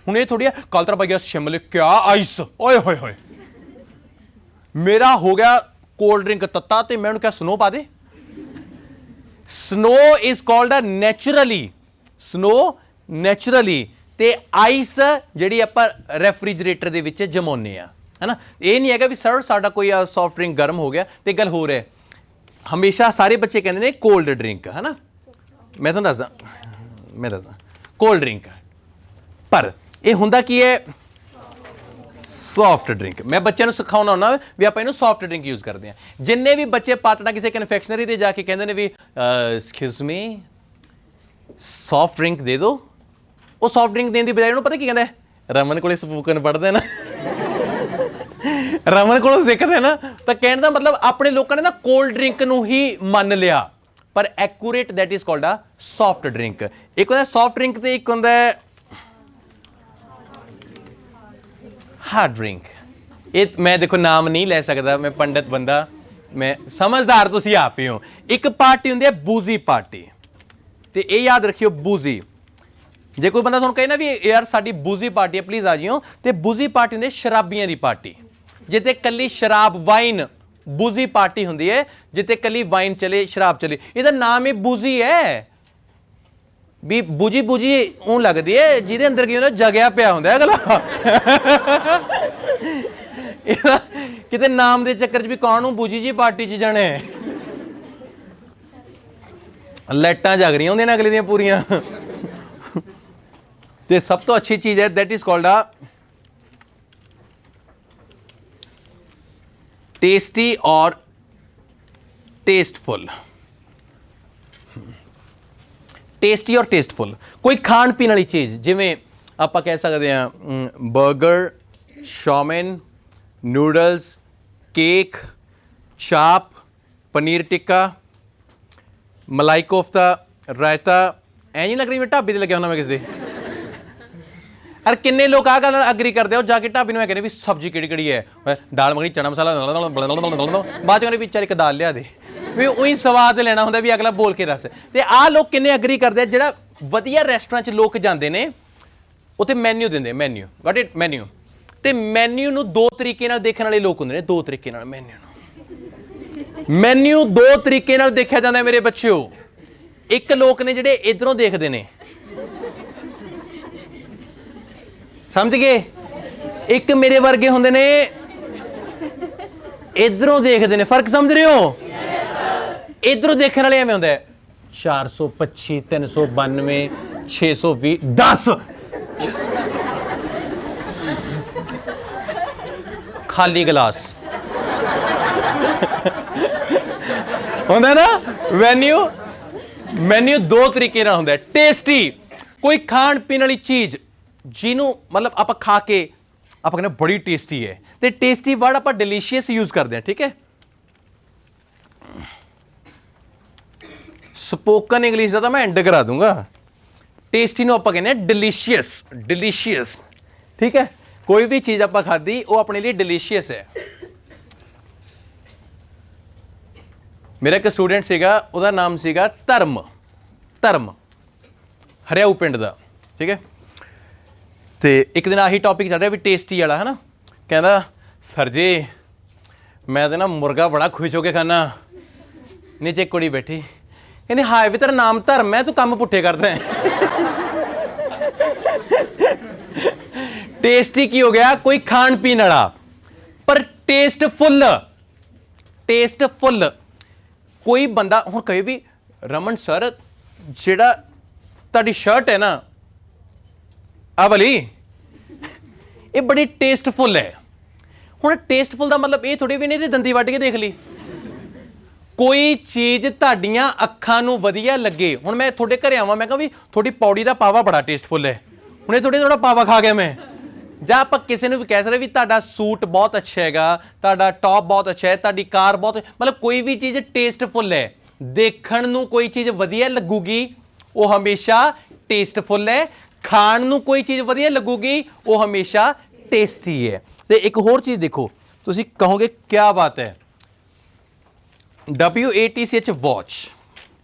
ਹੁਣ ਇਹ ਥੋੜੀ ਆ ਕੱਲ ਤਰਾ ਭਾਈ ਸ਼ਿਮਲੇ ਕਿਆ ਆਈਸ, ਓਏ ਹੋਏ ਹੋਏ, ਮੇਰਾ ਹੋ ਗਿਆ ਕੋਲਡ ਡਰਿੰਕ ਤੱਤਾ ਤੇ ਮੈਂ ਉਹਨੂੰ ਕਿਹਾ ਸਨੋ ਪਾ ਦੇ। Snow is called a naturally, snow naturally, ਤੇ ਆਈਸ ਜਿਹੜੀ ਆਪਾਂ ਰੈਫਰੀਜਰੇਟਰ ਦੇ ਵਿੱਚ ਜਮਾਉਂਦੇ ਆ, ਹੈ ਨਾ। ਇਹ ਨਹੀਂ ਹੈਗਾ ਵੀ ਸਰ ਸਾਡਾ ਕੋਈ ਸੌਫਟ ਡਰਿੰਕ ਗਰਮ ਹੋ ਗਿਆ। ਤੇ ਗੱਲ ਹੋ ਰਿਹਾ, ਹਮੇਸ਼ਾ ਸਾਰੇ ਬੱਚੇ ਕਹਿੰਦੇ ਨੇ ਕੋਲਡ ਡਰਿੰਕ, ਹੈ ਨਾ। ਮੈਂ ਤੁਹਾਨੂੰ ਦੱਸਦਾ ਕੋਲਡ ਡਰਿੰਕ, ਪਰ ਇਹ ਹੁੰਦਾ ਕੀ ਹੈ? Soft drink. ਮੈਂ ਬੱਚਿਆਂ ਨੂੰ ਸਿਖਾਉਣਾ ਹੁੰਦਾ ਵੀ ਆਪਾਂ ਇਹਨੂੰ ਸੌਫਟ ਡਰਿੰਕ ਯੂਜ਼ ਕਰਦੇ ਹਾਂ। ਜਿੰਨੇ ਵੀ ਬੱਚੇ ਪਾਤੜਾ ਕਿਸੇ ਕਨਫੈਕਸ਼ਨਰੀ ਤੇ ਜਾ ਕੇ ਕਹਿੰਦੇ ਨੇ ਵੀ ਐਕਸਕਿਊਜ਼ ਮੀ ਸੌਫਟ ਡਰਿੰਕ ਦੇ ਦਿਓ, ਉਹ ਸੌਫਟ ਡਰਿੰਕ ਦੇਣ ਦੀ ਬਜਾਏ ਉਹਨੂੰ ਪਤਾ ਕੀ ਕਹਿੰਦਾ? ਰਮਨ ਕੋਲੇ ਸਪੋਕਨ ਪੜ੍ਹਦੇ ਨਾ, ਰਮਨ ਕੋਲੋਂ ਸਿੱਖਦੇ ਨਾ। ਤਾਂ ਕਹਿਣ ਦਾ ਮਤਲਬ ਆਪਣੇ ਲੋਕਾਂ ਨੇ ਨਾ ਕੋਲਡ ਡਰਿੰਕ ਨੂੰ ਹੀ ਮੰਨ ਲਿਆ, ਪਰ accurate that is called a soft drink. ਇੱਕ ਹੁੰਦਾ ਸੌਫਟ ਡਰਿੰਕ ਤੇ ਇੱਕ ਹੁੰਦਾ ਹਾਰਡ ਡਰਿੰਕ। ਇਹ ਮੈਂ ਦੇਖੋ ਨਾਮ ਨਹੀਂ ਲੈ ਸਕਦਾ, ਮੈਂ ਪੰਡਤ ਬੰਦਾ, ਮੈਂ ਸਮਝਦਾਰ ਤੁਸੀਂ ਆਪ ਹੀ ਹੋ। ਇੱਕ ਪਾਰਟੀ ਹੁੰਦੀ ਹੈ ਬੂਜ਼ੀ ਪਾਰਟੀ, ਤੇ ਇਹ ਯਾਦ ਰੱਖਿਓ ਬੂਜ਼ੀ। ਜੇ ਕੋਈ ਬੰਦਾ ਤੁਹਾਨੂੰ ਕਹੇ ਨਾ ਵੀ ਯਾਰ ਸਾਡੀ ਬੂਜ਼ੀ ਪਾਰਟੀ ਹੈ ਪਲੀਜ਼ ਆ ਜਿਓ, ਤੇ ਬੂਜ਼ੀ ਪਾਰਟੀ ਹੁੰਦੀ ਹੈ ਸ਼ਰਾਬੀਆਂ ਦੀ ਪਾਰਟੀ, ਜਿੱਥੇ ਕੱਲੀ ਸ਼ਰਾਬ ਵਾਈਨ, ਬੂਜ਼ੀ ਪਾਰਟੀ ਹੁੰਦੀ ਹੈ ਜਿੱਥੇ ਕੱਲੀ ਵਾਈਨ ਚਲੇ, ਸ਼ਰਾਬ ਚਲੇ। ਇਹਦਾ ਨਾਮ ਹੀ ਬੂਜ਼ੀ ਹੈ ਵੀ ਬੂਜੀ ਬੂਜੀ ਉਹ ਲੱਗਦੀ ਹੈ ਜਿਹਦੇ ਅੰਦਰ ਕੀ ਹੁੰਦਾ ਜਗਿਆ ਪਿਆ ਹੁੰਦਾ ਅਗਲਾ। ਕਿਤੇ ਨਾਮ ਦੇ ਚੱਕਰ 'ਚ ਵੀ ਕੌਣ ਨੂੰ ਬੂਜੀ ਜੀ ਪਾਰਟੀ 'ਚ ਜਾਣੇ, ਲਾਈਟਾਂ ਜਗ ਰਹੀਆਂ ਹੁੰਦੀਆਂ ਨੇ ਅਗਲੇ ਦੀਆਂ ਪੂਰੀਆਂ। ਤੇ ਸਭ ਤੋਂ ਅੱਛੀ ਚੀਜ਼ ਹੈ ਦੈਟ ਇਜ਼ ਕਾਲਡ ਆ ਟੇਸਟੀ ਔਰ ਟੇਸਟਫੁਲ। ਟੇਸਟੀ ਔਰ ਟੇਸਟਫੁਲ, ਕੋਈ ਖਾਣ ਪੀਣ ਵਾਲੀ ਚੀਜ਼, ਜਿਵੇਂ ਆਪਾਂ ਕਹਿ ਸਕਦੇ ਹਾਂ ਬਰਗਰ, ਚਾਉਮਿਨ, ਨੂਡਲਸ, ਕੇਕ, ਚਾਪ, ਪਨੀਰ ਟਿੱਕਾ, ਮਲਾਈ ਕੋਫਤਾ, ਰਾਇਤਾ। ਐ ਨਹੀਂ ਲੱਗ ਰਹੀ ਮੈਂ ਢਾਬੇ ਤੇ ਲੱਗਿਆ ਹੁੰਦਾ ਮੈਂ ਕਿਸੇ ਦੇ। ਅਰ ਕਿੰਨੇ ਲੋਕ ਆਹ ਗੱਲ ਅਗਰੀ ਕਰਦੇ ਹੋ, ਜਾ ਕੇ ਢਾਬੇ ਨੂੰ ਮੈਂ ਕਹਿੰਦੇ ਵੀ ਸਬਜ਼ੀ ਕਿਹੜੀ ਕਿਹੜੀ ਹੈ, ਦਾਲ ਮੱਖਣੀ, ਚਨਾ ਮਸਾਲਾ, ਬਾਅਦ ਚ ਕਹਿੰਦੇ ਵੀ ਚੱਲ ਇੱਕ ਦਾਲ ਲਿਆ ਦੇ, ਵੀ ਉਹੀ ਸਵਾਦ ਲੈਣਾ ਹੁੰਦਾ ਵੀ ਅਗਲਾ ਬੋਲ ਕੇ ਦੱਸ। ਤੇ ਆਹ ਲੋਕ ਕਿੰਨੇ ਅਗਰੀ ਕਰਦੇ ਆ? ਜਿਹੜਾ ਵਧੀਆ ਰੈਸਟੋਰੈਂਟ 'ਚ ਲੋਕ ਜਾਂਦੇ ਨੇ ਉੱਥੇ ਮੈਨਿਊ ਦਿੰਦੇ, ਮੈਨਿਊ ਗਾਟ ਇਟ, ਮੈਨਿਊ। ਤੇ ਮੈਨਿਊ ਨੂੰ ਦੋ ਤਰੀਕੇ ਨਾਲ ਦੇਖਣ ਵਾਲੇ ਲੋਕ ਹੁੰਦੇ ਨੇ, ਦੋ ਤਰੀਕੇ ਨਾਲ ਮੈਨਿਊ ਦੋ ਤਰੀਕੇ ਨਾਲ ਦੇਖਿਆ ਜਾਂਦਾ ਮੇਰੇ ਬੱਚਿਓ। ਇੱਕ ਲੋਕ ਨੇ ਜਿਹੜੇ ਇਧਰੋਂ ਦੇਖਦੇ ਨੇ, ਸਮਝ ਗਏ? ਇੱਕ ਮੇਰੇ ਵਰਗੇ ਹੁੰਦੇ ਨੇ ਇਧਰੋਂ ਦੇਖਦੇ ਨੇ, ਫਰਕ ਸਮਝ ਰਹੇ ਹੋ? ਇਧਰੋਂ ਦੇਖਣ ਵਾਲੇ ਐਵੇਂ ਹੁੰਦਾ 425, 392, 620, 10 ਖਾਲੀ ਗਲਾਸ ਹੁੰਦਾ ਨਾ। ਮੈਨਿਊ ਦੋ ਤਰੀਕੇ ਨਾਲ ਹੁੰਦਾ। ਟੇਸਟੀ, ਕੋਈ ਖਾਣ ਪੀਣ ਵਾਲੀ ਚੀਜ਼ ਜਿਹਨੂੰ ਮਤਲਬ ਆਪਾਂ ਖਾ ਕੇ ਆਪਾਂ ਕਹਿੰਦੇ ਬੜੀ ਟੇਸਟੀ ਹੈ, ਤੇ ਟੇਸਟੀ ਵਰਡ ਆਪਾਂ ਡਿਲੀਸ਼ੀਅਸ ਯੂਜ਼ ਕਰਦੇ ਹਾਂ, ਠੀਕ ਹੈ। ਸਪੋਕਨ ਇੰਗਲਿਸ਼ ਦਾ ਤਾਂ ਮੈਂ ਐਂਡ ਕਰਾ ਦੂੰਗਾ। ਟੇਸਟੀ ਨੂੰ ਆਪਾਂ ਕਹਿੰਦੇ ਹਾਂ ਡਿਲੀਸ਼ੀਅਸ, ਡਿਲੀਸ਼ੀਅਸ, ਠੀਕ ਹੈ। ਕੋਈ ਵੀ ਚੀਜ਼ ਆਪਾਂ ਖਾਧੀ ਉਹ ਆਪਣੇ ਲਈ ਡਿਲੀਸ਼ੀਅਸ ਹੈ। ਮੇਰਾ ਇੱਕ ਸਟੂਡੈਂਟ ਸੀਗਾ, ਉਹਦਾ ਨਾਮ ਸੀਗਾ ਧਰਮ, ਧਰਮ ਹਰਿਆਊ ਪਿੰਡ ਦਾ, ਠੀਕ ਹੈ। ਤੇ ਇੱਕ ਦਿਨ ਆਹੀ ਟੌਪਿਕ ਚੱਲ ਰਿਹਾ ਵੀ ਟੇਸਟੀ ਵਾਲਾ, ਹੈ ਨਾ। ਕਹਿੰਦਾ ਸਰ ਜੀ ਮੈਂ ਤਾਂ ਨਾ ਮੁਰਗਾ ਬੜਾ ਖੁਸ਼ ਹੋ ਕੇ ਖਾਨਾ। ਨੀਚੇ ਕੁੜੀ ਬੈਠੀ, ਕਹਿੰਦੀ ਹਾਏ ਵੀ ਤੇਰਾ ਨਾਮ ਧਰਮ ਹੈ, ਤੂੰ ਕੰਮ ਪੁੱਠੇ ਕਰਦਾ ਟੇਸਟੀ ਕੀ ਹੋ ਗਿਆ? ਕੋਈ ਖਾਣ ਪੀਣ ਵਾਲਾ, ਪਰ ਟੇਸਟਫੁੱਲ। ਟੇਸਟਫੁੱਲ ਕੋਈ ਬੰਦਾ ਹੁਣ ਕਹੇ ਵੀ ਰਮਨ ਸਰ ਜਿਹੜਾ ਤੁਹਾਡੀ ਸ਼ਰਟ ਹੈ ਨਾ ਆਹ ਵਾਲੀ, ਇਹ ਬੜੀ ਟੇਸਟਫੁੱਲ ਹੈ। ਹੁਣ ਟੇਸਟਫੁੱਲ ਦਾ ਮਤਲਬ ਇਹ ਥੋੜੀ ਵੀ ਨਹੀਂ ਇਹਦੀ ਦੰਦੀ ਵੱਢ ਕੇ ਦੇਖ ਲਈ। ਕੋਈ ਚੀਜ਼ ਤੁਹਾਡੀਆਂ ਅੱਖਾਂ ਨੂੰ ਵਧੀਆ ਲੱਗੇ। ਹੁਣ ਮੈਂ ਤੁਹਾਡੇ ਘਰੇ ਆਵਾਂ, ਮੈਂ ਕਹਾਂ ਵੀ ਤੁਹਾਡੀ ਪੌੜੀ ਦਾ ਪਾਵਾ ਬੜਾ ਟੇਸਟਫੁੱਲ ਹੈ, ਹੁਣ ਇਹ ਥੋੜਾ ਪਾਵਾ ਖਾ ਗਿਆ ਮੈਂ। ਜਾਂ ਆਪਾਂ ਕਿਸੇ ਨੂੰ ਵੀ ਕਹਿ ਸਕਦੇ ਵੀ ਤੁਹਾਡਾ ਸੂਟ ਬਹੁਤ ਅੱਛਾ ਹੈਗਾ, ਤੁਹਾਡਾ ਟੌਪ ਬਹੁਤ ਅੱਛਾ ਹੈ, ਤੁਹਾਡੀ ਕਾਰ ਬਹੁਤ, ਮਤਲਬ ਕੋਈ ਵੀ ਚੀਜ਼ ਟੇਸਟਫੁੱਲ ਹੈ। ਦੇਖਣ ਨੂੰ ਕੋਈ ਚੀਜ਼ ਵਧੀਆ ਲੱਗੂਗੀ ਉਹ ਹਮੇਸ਼ਾ ਟੇਸਟਫੁੱਲ ਹੈ, ਖਾਣ ਨੂੰ ਕੋਈ ਚੀਜ਼ ਵਧੀਆ ਲੱਗੂਗੀ ਉਹ ਹਮੇਸ਼ਾ ਟੇਸਟੀ ਹੈ। ਤੇ ਇੱਕ ਹੋਰ ਚੀਜ਼ ਦੇਖੋ, ਤੁਸੀਂ ਕਹੋਗੇ ਕਿਆ ਬਾਤ ਹੈ। WATCH watch,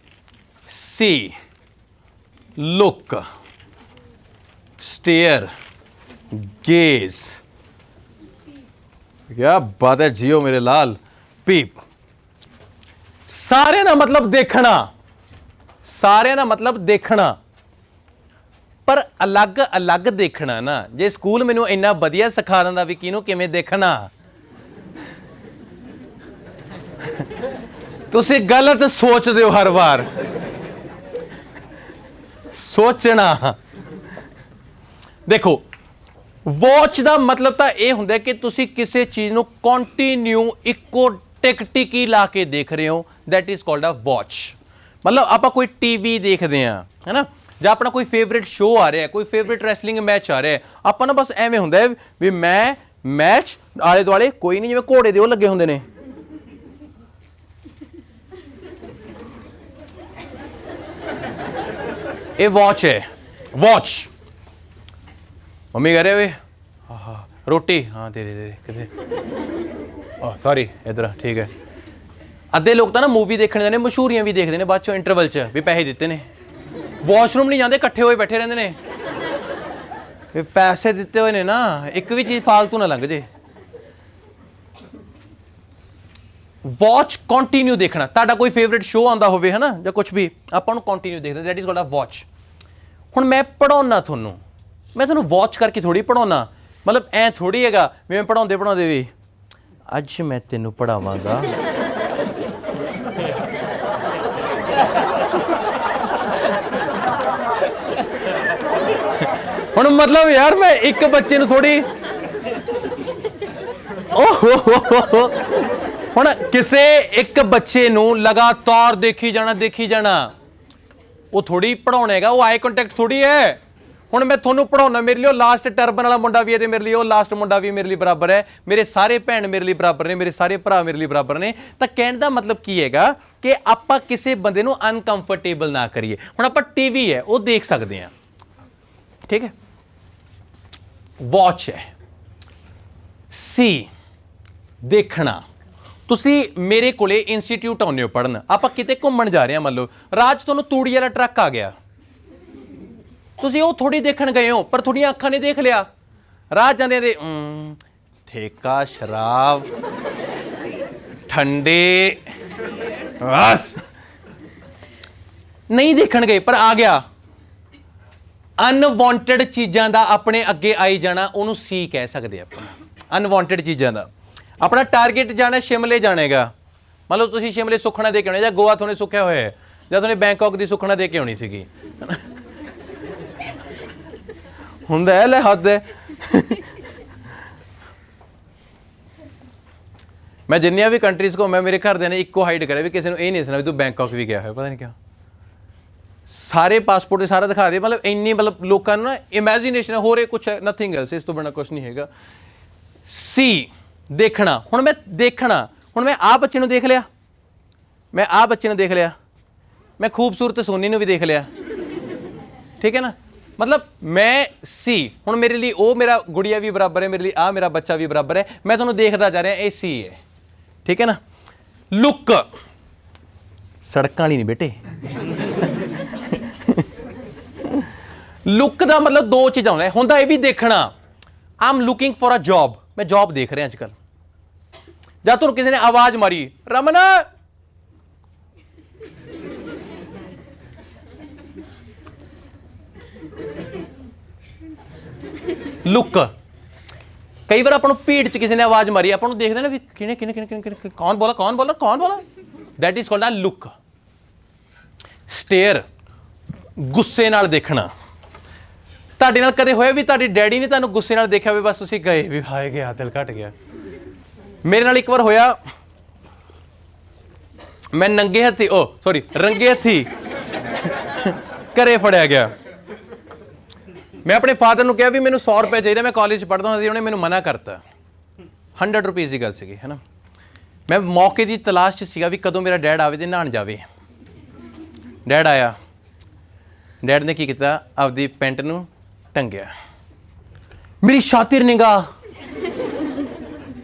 see, look, stare, gaze, क्या बात है जियो मेरे लाल, पीप। सारे ना मतलब देखना, सारे ना मतलब देखना, पर अलग अलग देखना ना। जे स्कूल मैनू इन्ना वधिया सिखा दिंदा भी किहनूं किवें देखना, तुसीं गलत सोचदे हो हर बार। सोचना देखो, वॉच का मतलब तो यह होंदा कि तुसीं किसी चीज़ नूं कंटिन्यू इक्को टिकी ला के देख रहे हो, that is called a watch. मतलब आप कोई टीवी देखते हैं, है ना, ਜਾਂ ਆਪਣਾ ਕੋਈ ਫੇਵਰੇਟ ਸ਼ੋਅ ਆ ਰਿਹਾ, ਕੋਈ ਫੇਵਰੇਟ ਰੈਸਲਿੰਗ ਮੈਚ ਆ ਰਿਹਾ, ਆਪਾਂ ਨਾ ਬਸ ਐਵੇਂ ਹੁੰਦਾ ਵੀ ਮੈਂ ਮੈਚ ਆਲੇ ਦੁਆਲੇ ਕੋਈ ਨਹੀਂ, ਜਿਵੇਂ ਘੋੜੇ ਦੇ ਉਹ ਲੱਗੇ ਹੁੰਦੇ ਨੇ। ਇਹ ਵਾਚ ਹੈ, ਵਾਚ। ਮੰਮੀ ਕਹਿ ਰਹੇ ਵੇ ਰੋਟੀ, ਹਾਂ ਦੇ ਦੇ ਕਿਤੇ, ਸੌਰੀ ਇੱਧਰ ਠੀਕ ਹੈ। ਅੱਧੇ ਲੋਕ ਤਾਂ ਨਾ ਮੂਵੀ ਦੇਖਣ ਜਾਂਦੇ, ਮਸ਼ਹੂਰੀਆਂ ਵੀ ਦੇਖਦੇ ਨੇ, ਬਾਅਦ ਚੋਂ ਇੰਟਰਵਲ 'ਚ ਵੀ ਪੈਸੇ ਦਿੱਤੇ ਨੇ, ਵਾਸ਼ਰੂਮ ਨਹੀਂ ਜਾਂਦੇ, ਇਕੱਠੇ ਹੋਏ ਬੈਠੇ ਰਹਿੰਦੇ ਨੇ ਵੀ ਪੈਸੇ ਦਿੱਤੇ ਹੋਏ ਨੇ ਨਾ, ਇੱਕ ਵੀ ਚੀਜ਼ ਫਾਲਤੂ ਨਾ ਲੰਘ ਜੇ। ਵਾਚ ਕੰਟੀਨਿਊ ਦੇਖਣਾ, ਤੁਹਾਡਾ ਕੋਈ ਫੇਵਰੇਟ ਸ਼ੋਅ ਆਉਂਦਾ ਹੋਵੇ, ਹੈ ਨਾ, ਜਾਂ ਕੁਛ ਵੀ, ਆਪਾਂ ਨੂੰ ਕੰਟੀਨਿਊ ਦੇਖਦੇ, that is called a watch. ਹੁਣ ਮੈਂ ਪੜ੍ਹਾਉਣਾ ਤੁਹਾਨੂੰ, ਮੈਂ ਤੁਹਾਨੂੰ ਵਾਚ ਕਰਕੇ ਥੋੜ੍ਹੀ ਪੜ੍ਹਾਉਣਾ, ਮਤਲਬ ਐਂ ਥੋੜ੍ਹੀ ਹੈਗਾ ਵੀ ਮੈਂ ਪੜ੍ਹਾਉਂਦੇ ਵੀ ਅੱਜ ਮੈਂ ਤੈਨੂੰ ਪੜ੍ਹਾਵਾਂਗਾ। ਹੁਣ ਮਤਲਬ ਯਾਰ ਮੈਂ ਇੱਕ ਬੱਚੇ ਨੂੰ ਥੋੜੀ ਹੁਣ ਕਿਸੇ ਇੱਕ ਬੱਚੇ ਨੂੰ ਲਗਾਤਾਰ ਦੇਖੀ ਜਾਣਾ ਉਹ ਥੋੜੀ ਪੜਾਉਣਾ ਹੈਗਾ, ਉਹ ਆਈ ਕੰਟੈਕਟ ਥੋੜੀ ਹੈ। ਹੁਣ ਮੈਂ ਤੁਹਾਨੂੰ ਪੜਾਉਣਾ, ਮੇਰੇ ਲਈ ਉਹ ਲਾਸਟ ਟਰਬਨ ਵਾਲਾ ਮੁੰਡਾ ਵੀ ਹੈ ਤੇ ਮੇਰੇ ਲਈ ਉਹ ਲਾਸਟ ਮੁੰਡਾ ਵੀ ਮੇਰੇ ਲਈ ਬਰਾਬਰ ਹੈ, ਮੇਰੇ ਸਾਰੇ ਭੈਣ ਮੇਰੇ ਲਈ ਬਰਾਬਰ ਨੇ, ਮੇਰੇ ਸਾਰੇ ਭਰਾ ਮੇਰੇ ਲਈ ਬਰਾਬਰ ਨੇ। ਤਾਂ ਕਹਿਣ ਦਾ ਮਤਲਬ ਕੀ ਹੈਗਾ ਕਿ ਆਪਾਂ ਕਿਸੇ ਬੰਦੇ ਨੂੰ ਅਨਕੰਫਰਟੇਬਲ ਨਾ ਕਰੀਏ। ਹੁਣ ਆਪਾਂ ਟੀਵੀ ਹੈ ਉਹ ਦੇਖ ਸਕਦੇ ਹਾਂ, ਠੀਕ ਹੈ, ਵਾਚ ਹੈ। ਸੀ ਦੇਖਣਾ, ਤੁਸੀਂ ਮੇਰੇ ਕੋਲੇ ਇੰਸਟੀਟਿਊਟ ਆਉਂਦੇ ਹੋ ਪੜ੍ਹਨ, ਆਪਾਂ ਕਿਤੇ ਘੁੰਮਣ ਜਾ ਰਹੇ ਹਾਂ, ਮੰਨ ਲਓ ਰਾਹ 'ਚ ਤੁਹਾਨੂੰ ਤੂੜੀ ਵਾਲਾ ਟਰੱਕ ਆ ਗਿਆ, ਤੁਸੀਂ ਉਹ ਥੋੜੀ ਦੇਖਣ ਗਏ ਹੋ, ਪਰ ਤੁਹਾਡੀਆਂ ਅੱਖਾਂ ਨੇ ਦੇਖ ਲਿਆ। ਰਾਹ ਜਾਂਦੇ ਦੇ ਠੇਕਾ ਸ਼ਰਾਬ ਠੰਡੇ ਬਸ ਨਹੀਂ ਦੇਖਣ ਗਏ, ਪਰ ਆ ਗਿਆ। ਅਨਵਾਂਟਡ ਚੀਜ਼ਾਂ ਦਾ ਆਪਣੇ ਅੱਗੇ ਆਈ ਜਾਣਾ, ਉਹਨੂੰ ਸੀ ਕਹਿ ਸਕਦੇ ਆਪਾਂ। ਅਨਵਾਂਟਡ ਚੀਜ਼ਾਂ ਦਾ ਆਪਣਾ ਟਾਰਗੇਟ ਜਾਣਾ, ਸ਼ਿਮਲੇ ਜਾਣੇਗਾ, ਮੰਨ ਲਓ ਤੁਸੀਂ ਸ਼ਿਮਲੇ ਸੁਖਣਾ ਦੇ ਕੇ ਆਉਣੇ, ਜਾਂ ਗੋਆ ਤੁਹਾਨੂੰ ਸੁੱਖਿਆ ਹੋਇਆ ਹੈ, ਜਾਂ ਤੁਹਾਨੂੰ ਬੈਂਕਾਕ ਦੀ ਸੁਖਣਾ ਦੇ ਕੇ ਆਉਣੀ ਸੀਗੀ, ਹੁੰਦਾ ਹੈ ਲੈ ਹੱਦ ਹੈ। ਮੈਂ ਜਿੰਨੀਆਂ ਵੀ ਕੰਟਰੀਜ਼ ਘੁੰਮਿਆ, ਮੇਰੇ ਘਰਦਿਆਂ ਨੇ ਇੱਕੋ ਹਾਈਡ ਕਰਿਆ ਵੀ ਕਿਸੇ ਨੂੰ ਇਹ ਨਹੀਂ ਦੱਸਣਾ ਵੀ ਤੂੰ ਬੈਂਕਾਕ ਵੀ ਗਿਆ ਹੋਇਆ, ਪਤਾ ਨਹੀਂ ਕਿਉਂ। ਸਾਰੇ ਪਾਸਪੋਰਟ ਤੇ ਸਾਰਾ ਦਿਖਾ ਦੇ, ਮਤਲਬ ਇੰਨੀ, ਮਤਲਬ ਲੋਕਾਂ ਨੂੰ ਨਾ ਇਮੈਜੀਨੇਸ਼ਨ ਹੈ, ਹੋਰ ਇਹ ਕੁਛ ਹੈ, ਨਥਿੰਗ ਐਲਸ, ਇਸ ਤੋਂ ਬਿਨਾਂ ਕੁਛ ਨਹੀਂ ਹੈਗਾ। ਸੀ ਦੇਖਣਾ, ਹੁਣ ਮੈਂ ਦੇਖਣਾ, ਹੁਣ ਮੈਂ ਆਹ ਬੱਚੇ ਨੂੰ ਦੇਖ ਲਿਆ, ਮੈਂ ਆਹ ਬੱਚੇ ਨੂੰ ਦੇਖ ਲਿਆ, ਮੈਂ ਖੂਬਸੂਰਤ ਸੋਨੀ ਨੂੰ ਵੀ ਦੇਖ ਲਿਆ, ਠੀਕ ਹੈ ਨਾ, मतलब मैं सी हुण मेरे लिए वो मेरा गुड़िया भी बराबर है, मेरे लिए आ मेरा बच्चा भी बराबर है, मैं तुहानूं देखदा जा रहा, ये सी है, ठीक है ना। लुक सड़कां वाली नहीं बेटे ਲੁੱਕ ਦਾ ਮਤਲਬ ਦੋ ਚੀਜ਼ਾਂ ਹੁੰਦਾ ਇਹ ਵੀ ਦੇਖਣਾ I am looking for a job, ਮੈਂ ਜੌਬ ਦੇਖ ਰਿਹਾ ਅੱਜ ਕੱਲ। ਜਦ ਤੁਹਾਨੂੰ ਕਿਸੇ ਨੇ ਆਵਾਜ਼ ਮਾਰੀ ਰਮਨ, ਲੁੱਕ। ਕਈ ਵਾਰ ਆਪਾਂ ਨੂੰ ਭੀੜ 'ਚ ਕਿਸੇ ਨੇ ਆਵਾਜ਼ ਮਾਰੀ, ਆਪਾਂ ਨੂੰ ਦੇਖਦੇ ਨਾ ਵੀ ਕਿਹਨੇ ਕਿਹਨੇ ਕਿਹਨੇ ਕਿਹਨੇ ਕੌਣ ਬੋਲਾ ਕੌਣ ਬੋਲਾ ਕੌਣ ਬੋਲਾ, that is called a look. Stare, ਗੁੱਸੇ ਨਾਲ ਦੇਖਣਾ। ਤੁਹਾਡੇ ਨਾਲ ਕਦੇ ਹੋਇਆ ਵੀ ਤੁਹਾਡੀ ਡੈਡੀ ਨੇ ਤੁਹਾਨੂੰ ਗੁੱਸੇ ਨਾਲ ਦੇਖਿਆ ਹੋਵੇ, ਬਸ ਤੁਸੀਂ ਗਏ ਵੀ ਹਾਏ ਗਿਆ ਦਿਲ ਘਟ ਗਿਆ। ਮੇਰੇ ਨਾਲ ਇੱਕ ਵਾਰ ਹੋਇਆ, ਮੈਂ ਨੰਗੇ ਹੱਥੀ ਰੰਗੇ ਹੱਥੀ ਘਰੇ ਫੜਿਆ ਗਿਆ। ਮੈਂ ਆਪਣੇ ਫਾਦਰ ਨੂੰ ਕਿਹਾ ਵੀ ਮੈਨੂੰ 100 ਰੁਪਏ ਚਾਹੀਦਾ, ਮੈਂ ਕਾਲਜ ਪੜ੍ਹਦਾ ਹੁੰਦਾ ਸੀ, ਉਹਨੇ ਮੈਨੂੰ ਮਨਾ ਕਰਤਾ। 100 ਰੁਪਈਜ਼ ਦੀ ਗੱਲ ਸੀਗੀ, ਹੈ ਨਾ। ਮੈਂ ਮੌਕੇ ਦੀ ਤਲਾਸ਼ 'ਚ ਸੀਗਾ ਵੀ ਕਦੋਂ ਮੇਰਾ ਡੈਡ ਆਵੇ ਤੇ ਨਹਾਉਣ ਜਾਵੇ। ਡੈਡ ਆਇਆ, ਡੈਡ ਨੇ ਕੀ ਕੀਤਾ, ਆਪਦੀ ਪੈਂਟ ਨੂੰ ਟੰਗਿਆ। ਮੇਰੀ ਸ਼ਾਤਿਰ ਨਿਗਾਹ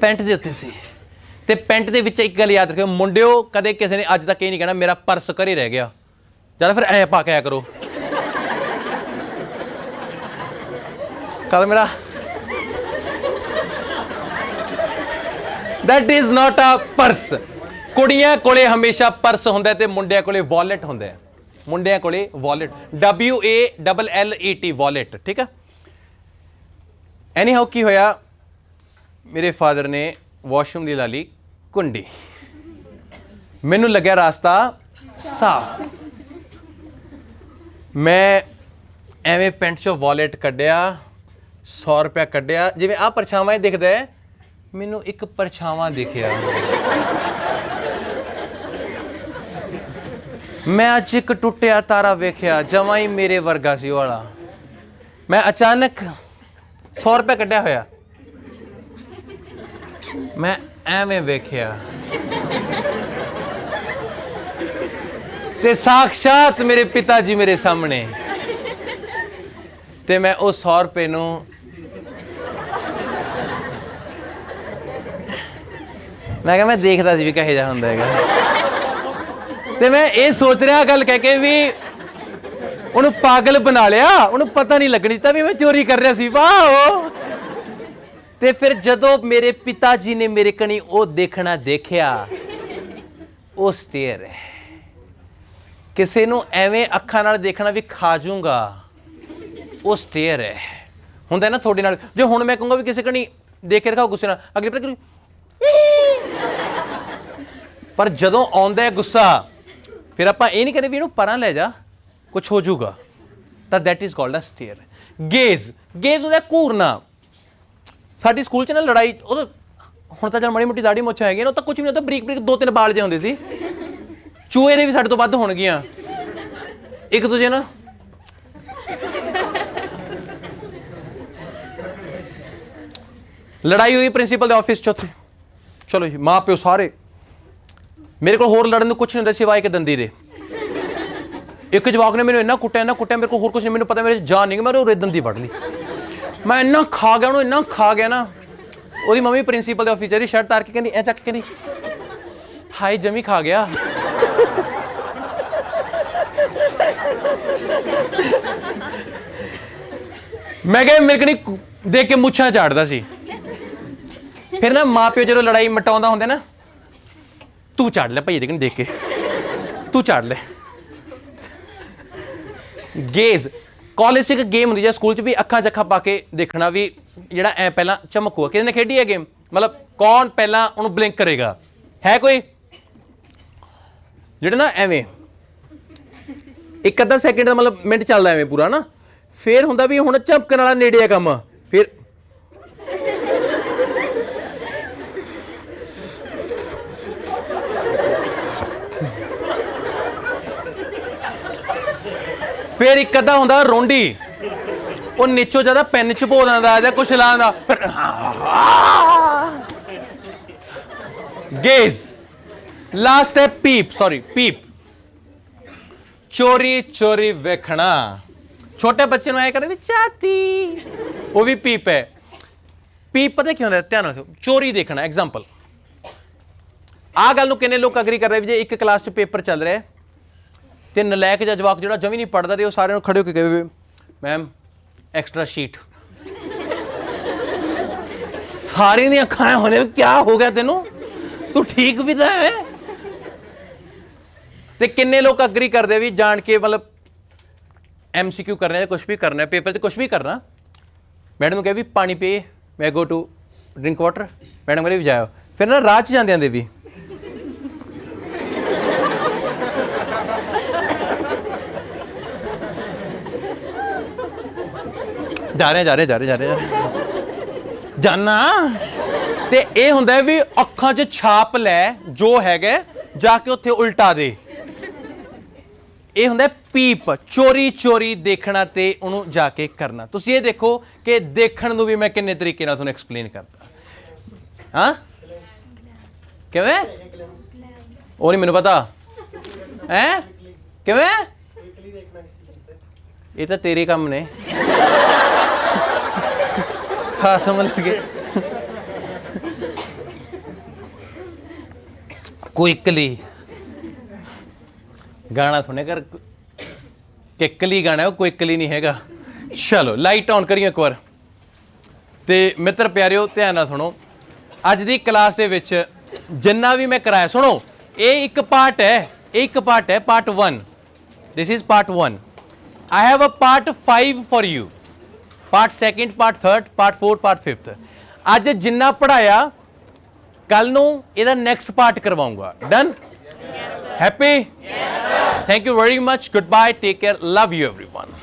ਪੈਂਟ ਦੇ ਉੱਤੇ ਸੀ, ਤੇ ਪੈਂਟ ਦੇ ਵਿੱਚ ਇੱਕ ਗੱਲ ਯਾਦ ਰੱਖਿਓ ਮੁੰਡਿਓ, ਕਦੇ ਕਿਸੇ ਨੇ ਅੱਜ ਤੱਕ ਇਹ ਨਹੀਂ ਕਹਿਣਾ ਮੇਰਾ ਪਰਸ ਘਰੇ ਰਹਿ ਗਿਆ, ਜਾਂ ਫਿਰ ਐ ਪਾ ਕੇ ਆਇਆ ਕਰੋ। ਕੱਲ ਮੇਰਾ that is not a purse। ਕੁੜੀਆਂ ਕੋਲੇ ਹਮੇਸ਼ਾ ਪਰਸ ਹੁੰਦਾ ਤੇ ਮੁੰਡਿਆਂ ਕੋਲੇ ਵਾਲਟ ਹੁੰਦਾ। ਮੁੰਡਿਆਂ ਕੋਲੇ ਵਾਲਟ, WALLET ਵਾਲਟ, ਠੀਕ ਆ। ਐਨੀ ਹਾਊ ਕੀ ਹੋਇਆ, ਮੇਰੇ ਫਾਦਰ ਨੇ ਵਾਸ਼ਰੂਮ ਦੀ ਲਾ ਲਈ ਕੁੰਡੀ, ਮੈਨੂੰ ਲੱਗਿਆ ਰਾਸਤਾ ਸਾਫ। ਮੈਂ ਐਵੇਂ ਪੈਂਟ 'ਚੋਂ ਵਾਲਟ ਕੱਢਿਆ, 100 ਰੁਪਇਆ ਕੱਢਿਆ, ਜਿਵੇਂ ਆਹ ਪਰਛਾਵਾਂ ਦਿਖਦਾ ਹੈ, ਮੈਨੂੰ ਇੱਕ ਪਰਛਾਵਾਂ ਦਿਖਿਆ। ਮੈਂ ਅੱਜ ਇੱਕ ਟੁੱਟਿਆ ਤਾਰਾ ਵੇਖਿਆ, ਜਮਾਂ ਹੀ ਮੇਰੇ ਵਰਗਾ ਸੀ ਉਹ ਵਾਲਾ। ਮੈਂ ਅਚਾਨਕ 100 ਰੁਪਇਆ ਕੱਢਿਆ ਹੋਇਆ, ਮੈਂ ਐਵੇਂ ਵੇਖਿਆ ਤੇ ਸਾਖਸ਼ਾਤ ਮੇਰੇ ਪਿਤਾ ਜੀ ਮੇਰੇ ਸਾਹਮਣੇ, ਤੇ ਮੈਂ ਉਹ 100 ਰੁਪਏ ਨੂੰ ਮੈਂ ਕਿਹਾ ਮੈਂ ਦੇਖਦਾ ਸੀ ਵੀ ਕਹੇ ਜਾ ਹੁੰਦਾ ਹੈਗਾ, ਤੇ ਮੈਂ ਇਹ ਸੋਚ ਰਿਹਾ ਗੱਲ ਕਹਿ ਕੇ ਵੀ ਉਹਨੂੰ ਪਾਗਲ ਬਣਾ ਲਿਆ, ਉਹਨੂੰ ਪਤਾ ਨਹੀਂ ਲੱਗਣੀ ਤਾਂ ਵੀ ਮੈਂ ਚੋਰੀ ਕਰ ਰਿਹਾ ਸੀ। ਵਾਹ। ਤੇ ਫਿਰ ਜਦੋਂ ਮੇਰੇ ਪਿਤਾ ਜੀ ਨੇ ਮੇਰੇ ਕਣੀ ਉਹ ਦੇਖਣਾ ਦੇਖਿਆ, ਉਹ ਸਟੇਅਰ ਹੈ। ਕਿਸੇ ਨੂੰ ਐਵੇਂ ਅੱਖਾਂ ਨਾਲ ਦੇਖਣਾ ਵੀ ਖਾ ਜਾਊਗਾ, ਉਹ ਸਟੇਅਰ ਹੈ। ਹੁੰਦਾ ਨਾ ਤੁਹਾਡੇ ਨਾਲ, ਜੇ ਹੁਣ ਮੈਂ ਕਹੂੰਗਾ ਵੀ ਕਿਸੇ ਕਣੀ ਦੇਖ ਕੇ ਰਖਾਓ ਗੁੱਸੇ ਨਾਲ, ਅਗਲੇ ਪਤਾ ਪਰ ਜਦੋਂ ਆਉਂਦਾ ਹੈ ਗੁੱਸਾ, ਫਿਰ ਆਪਾਂ ਇਹ ਨਹੀਂ ਕਹਿੰਦੇ ਵੀ ਇਹਨੂੰ ਪਰਾਂ ਲੈ ਜਾ ਕੁਛ ਹੋ ਜਾਊਗਾ, ਤਾਂ that is called a stare. Gaze ਹੁੰਦਾ ਘੂਰਨਾ। ਸਾਡੀ ਸਕੂਲ 'ਚ ਨਾ ਲੜਾਈ, ਉਹ ਹੁਣ ਤਾਂ ਚੱਲ ਮਾੜੀ ਮੋਟੀ ਦਾੜੀ ਮੁੱਛਾਂ ਹੈਗੀਆਂ, ਉਹ ਤਾਂ ਕੁਛ ਵੀ ਨਹੀਂ, ਤਾਂ ਬਰੀਕ 2-3 ਬਾਲ ਜਿਹੇ ਹੁੰਦੇ ਸੀ। ਚੂਹੇ ਦੇ ਵੀ ਸਾਡੇ ਤੋਂ ਵੱਧ ਹੋਣਗੀਆਂ। ਇੱਕ ਦੂਜੇ ਨਾ ਲੜਾਈ ਹੋਈ ਪ੍ਰਿੰਸੀਪਲ ਦੇ ਆਫਿਸ 'ਚ, ਉੱਥੇ ਚਲੋ ਜੀ ਮਾਂ ਪਿਓ ਸਾਰੇ, ਮੇਰੇ ਕੋਲ ਹੋਰ ਲੜਨ ਨੂੰ ਕੁਛ ਨਹੀਂ ਹੁੰਦਾ ਸਿਵਾਏ ਕਿ ਦੰਦੀ ਦੇ। ਇੱਕ ਜਵਾਕ ਨੇ ਮੈਨੂੰ ਇੰਨਾ ਕੁੱਟਿਆ ਮੇਰੇ ਕੋਲ ਹੋਰ ਕੁਛ ਨਹੀਂ, ਮੈਨੂੰ ਪਤਾ ਮੇਰੇ ਜਾਨ ਨਹੀਂ, ਮੈਂ ਉਹ ਦੰਦੀ ਵੱਢ ਲਈ। ਮੈਂ ਇੰਨਾ ਖਾ ਗਿਆ ਉਹਨੂੰ, ਇੰਨਾ ਖਾ ਗਿਆ ਨਾ। ਉਹਦੀ ਮੰਮੀ ਪ੍ਰਿੰਸੀਪਲ ਦੇ ਆਫਿਸ 'ਚ ਸ਼ਰਟ ਤਾਰ ਕੇ ਕਹਿੰਦੀ ਐ ਚੱਕ, ਕਹਿੰਦੀ ਹਾਏ ਜਮੀ ਖਾ ਗਿਆ। ਮੈਂ ਕਿਹਾ ਮੇਰੇ ਕਣੀ ਦੇਖ ਕੇ ਮੁੱਛਾਂ ਝਾੜਦਾ ਸੀ। ਫਿਰ ਨਾ ਮਾਂ ਪਿਓ ਜਦੋਂ ਲੜਾਈ ਮਟਾਉਂਦਾ ਹੁੰਦਾ ਨਾ, ਤੂੰ ਝਾੜ ਲੈ ਭਾਈ ਇਹਦੇ ਦੇਖ ਕੇ, ਤੂੰ ਝਾੜ ਲੈ। ਗੇਜ਼ ਕਾਲਜ 'ਚ ਇੱਕ ਗੇਮ ਹੁੰਦੀ ਜਾਂ ਸਕੂਲ 'ਚ ਵੀ, ਅੱਖਾਂ 'ਚ ਅੱਖਾਂ ਪਾ ਕੇ ਦੇਖਣਾ ਵੀ ਜਿਹੜਾ ਐ ਪਹਿਲਾਂ ਚਮਕੂਗਾ। ਕਿਸੇ ਨੇ ਖੇਡੀ ਹੈ ਗੇਮ, ਮਤਲਬ ਕੌਣ ਪਹਿਲਾਂ ਉਹਨੂੰ ਬਲਿੰਕ ਕਰੇਗਾ, ਹੈ ਕੋਈ? ਜਿਹੜਾ ਨਾ ਐਵੇਂ ਇੱਕ ਅੱਧਾ ਸੈਕਿੰਡ ਦਾ ਮਤਲਬ ਮਿੰਟ ਚੱਲਦਾ ਐਵੇਂ ਪੂਰਾ ਨਾ, ਫਿਰ ਹੁੰਦਾ ਵੀ ਹੁਣ ਝਮਕਣ ਵਾਲਾ ਨੇੜੇ ਆ ਕੰਮ, ਫਿਰ ਫਿਰ ਇੱਕ ਅੱਧਾ ਹੁੰਦਾ ਰੋਂਡੀ, ਉਹ ਨੀਚੋਂ ਜ਼ਿਆਦਾ ਪੈਨ ਚ ਭੋ ਦਿੰਦਾ ਜਾਂ ਕੁਛ ਲਾਉਂਦਾ। ਗੇਜ਼। ਲਾਸਟ ਹੈ ਪੀਪ। ਚੋਰੀ ਵੇਖਣਾ। ਛੋਟੇ ਬੱਚੇ ਨੂੰ ਐ ਕਰਦੇ ਵੀ ਚਾਤੀ, ਉਹ ਵੀ ਪੀਪ ਹੈ। ਪੀਪ ਪਤਾ ਕੀ ਹੁੰਦਾ, ਧਿਆਨ ਰੱਖੋ, ਚੋਰੀ ਦੇਖਣਾ। ਐਗਜ਼ਾਮਪਲ, ਆਹ ਗੱਲ ਨੂੰ ਕਿੰਨੇ ਲੋਕ ਅਗਰੀ ਕਰ ਰਹੇ ਵੀ ਜੇ ਇੱਕ ਕਲਾਸ 'ਚ ਪੇਪਰ ਚੱਲ ਰਿਹਾ ਤੇ ਨਲਾਇਕ ਜਾਂ ਜਵਾਕ ਜਿਹੜਾ ਜਮੀ ਨਹੀਂ ਪੜ੍ਹਦਾ, ਤੇ ਉਹ ਸਾਰਿਆਂ ਨੂੰ ਖੜੇ ਹੋ ਕੇ ਕਹੇ मैम एक्स्ट्रा शीट। सारे दी अखां होने क्या हो गया तेनू, तू ठीक भी तो है। ते किन्ने लोग अग्री करते भी जान के, मतलब MCQ करना है, कुछ भी करना है, पेपर से कुछ भी करना, मैडम ने कहा भी पानी पे, मैं go to drink water, madam कहते भी जाओ, फिर ना राह च जाते भी जा रहे जाना। ते ये हुंदा है भी अखां च छाप लै जो हैगा, जाके उत्थे उल्टा दे। ये हुंदा है पीप, चोरी चोरी देखना ते उन्होंने जाके करना। तुसीं ये देखो कि देखण नूं भी मैं किन्ने तरीके नाल तुहानूं एक्सप्लेन करता। हाँ किवें, वो नहीं मैनूं पता है किवें, ये तो तेरे काम ने खास समझ लगे। क्विकली गाना सुने कर, किकली गाना है, वो क्विकली नहीं हैगा। चलो लाइट ऑन करिए एक बार। ते मित्र प्यारिओ ध्यान नाल सुनो, अज दी क्लास दे विच जिन्ना भी मैं कराया, सुनो ये एक पार्ट है, एक पार्ट है, part 1, this is part 1। I have a part 5 for you, part 2, part 3, part 4, part 5। अज जिन्ना पढ़ाया कल नूं इहदा नैक्सट पार्ट करवाऊंगा। Done? Happy? Thank you very much, good bye, take care, love you everyone.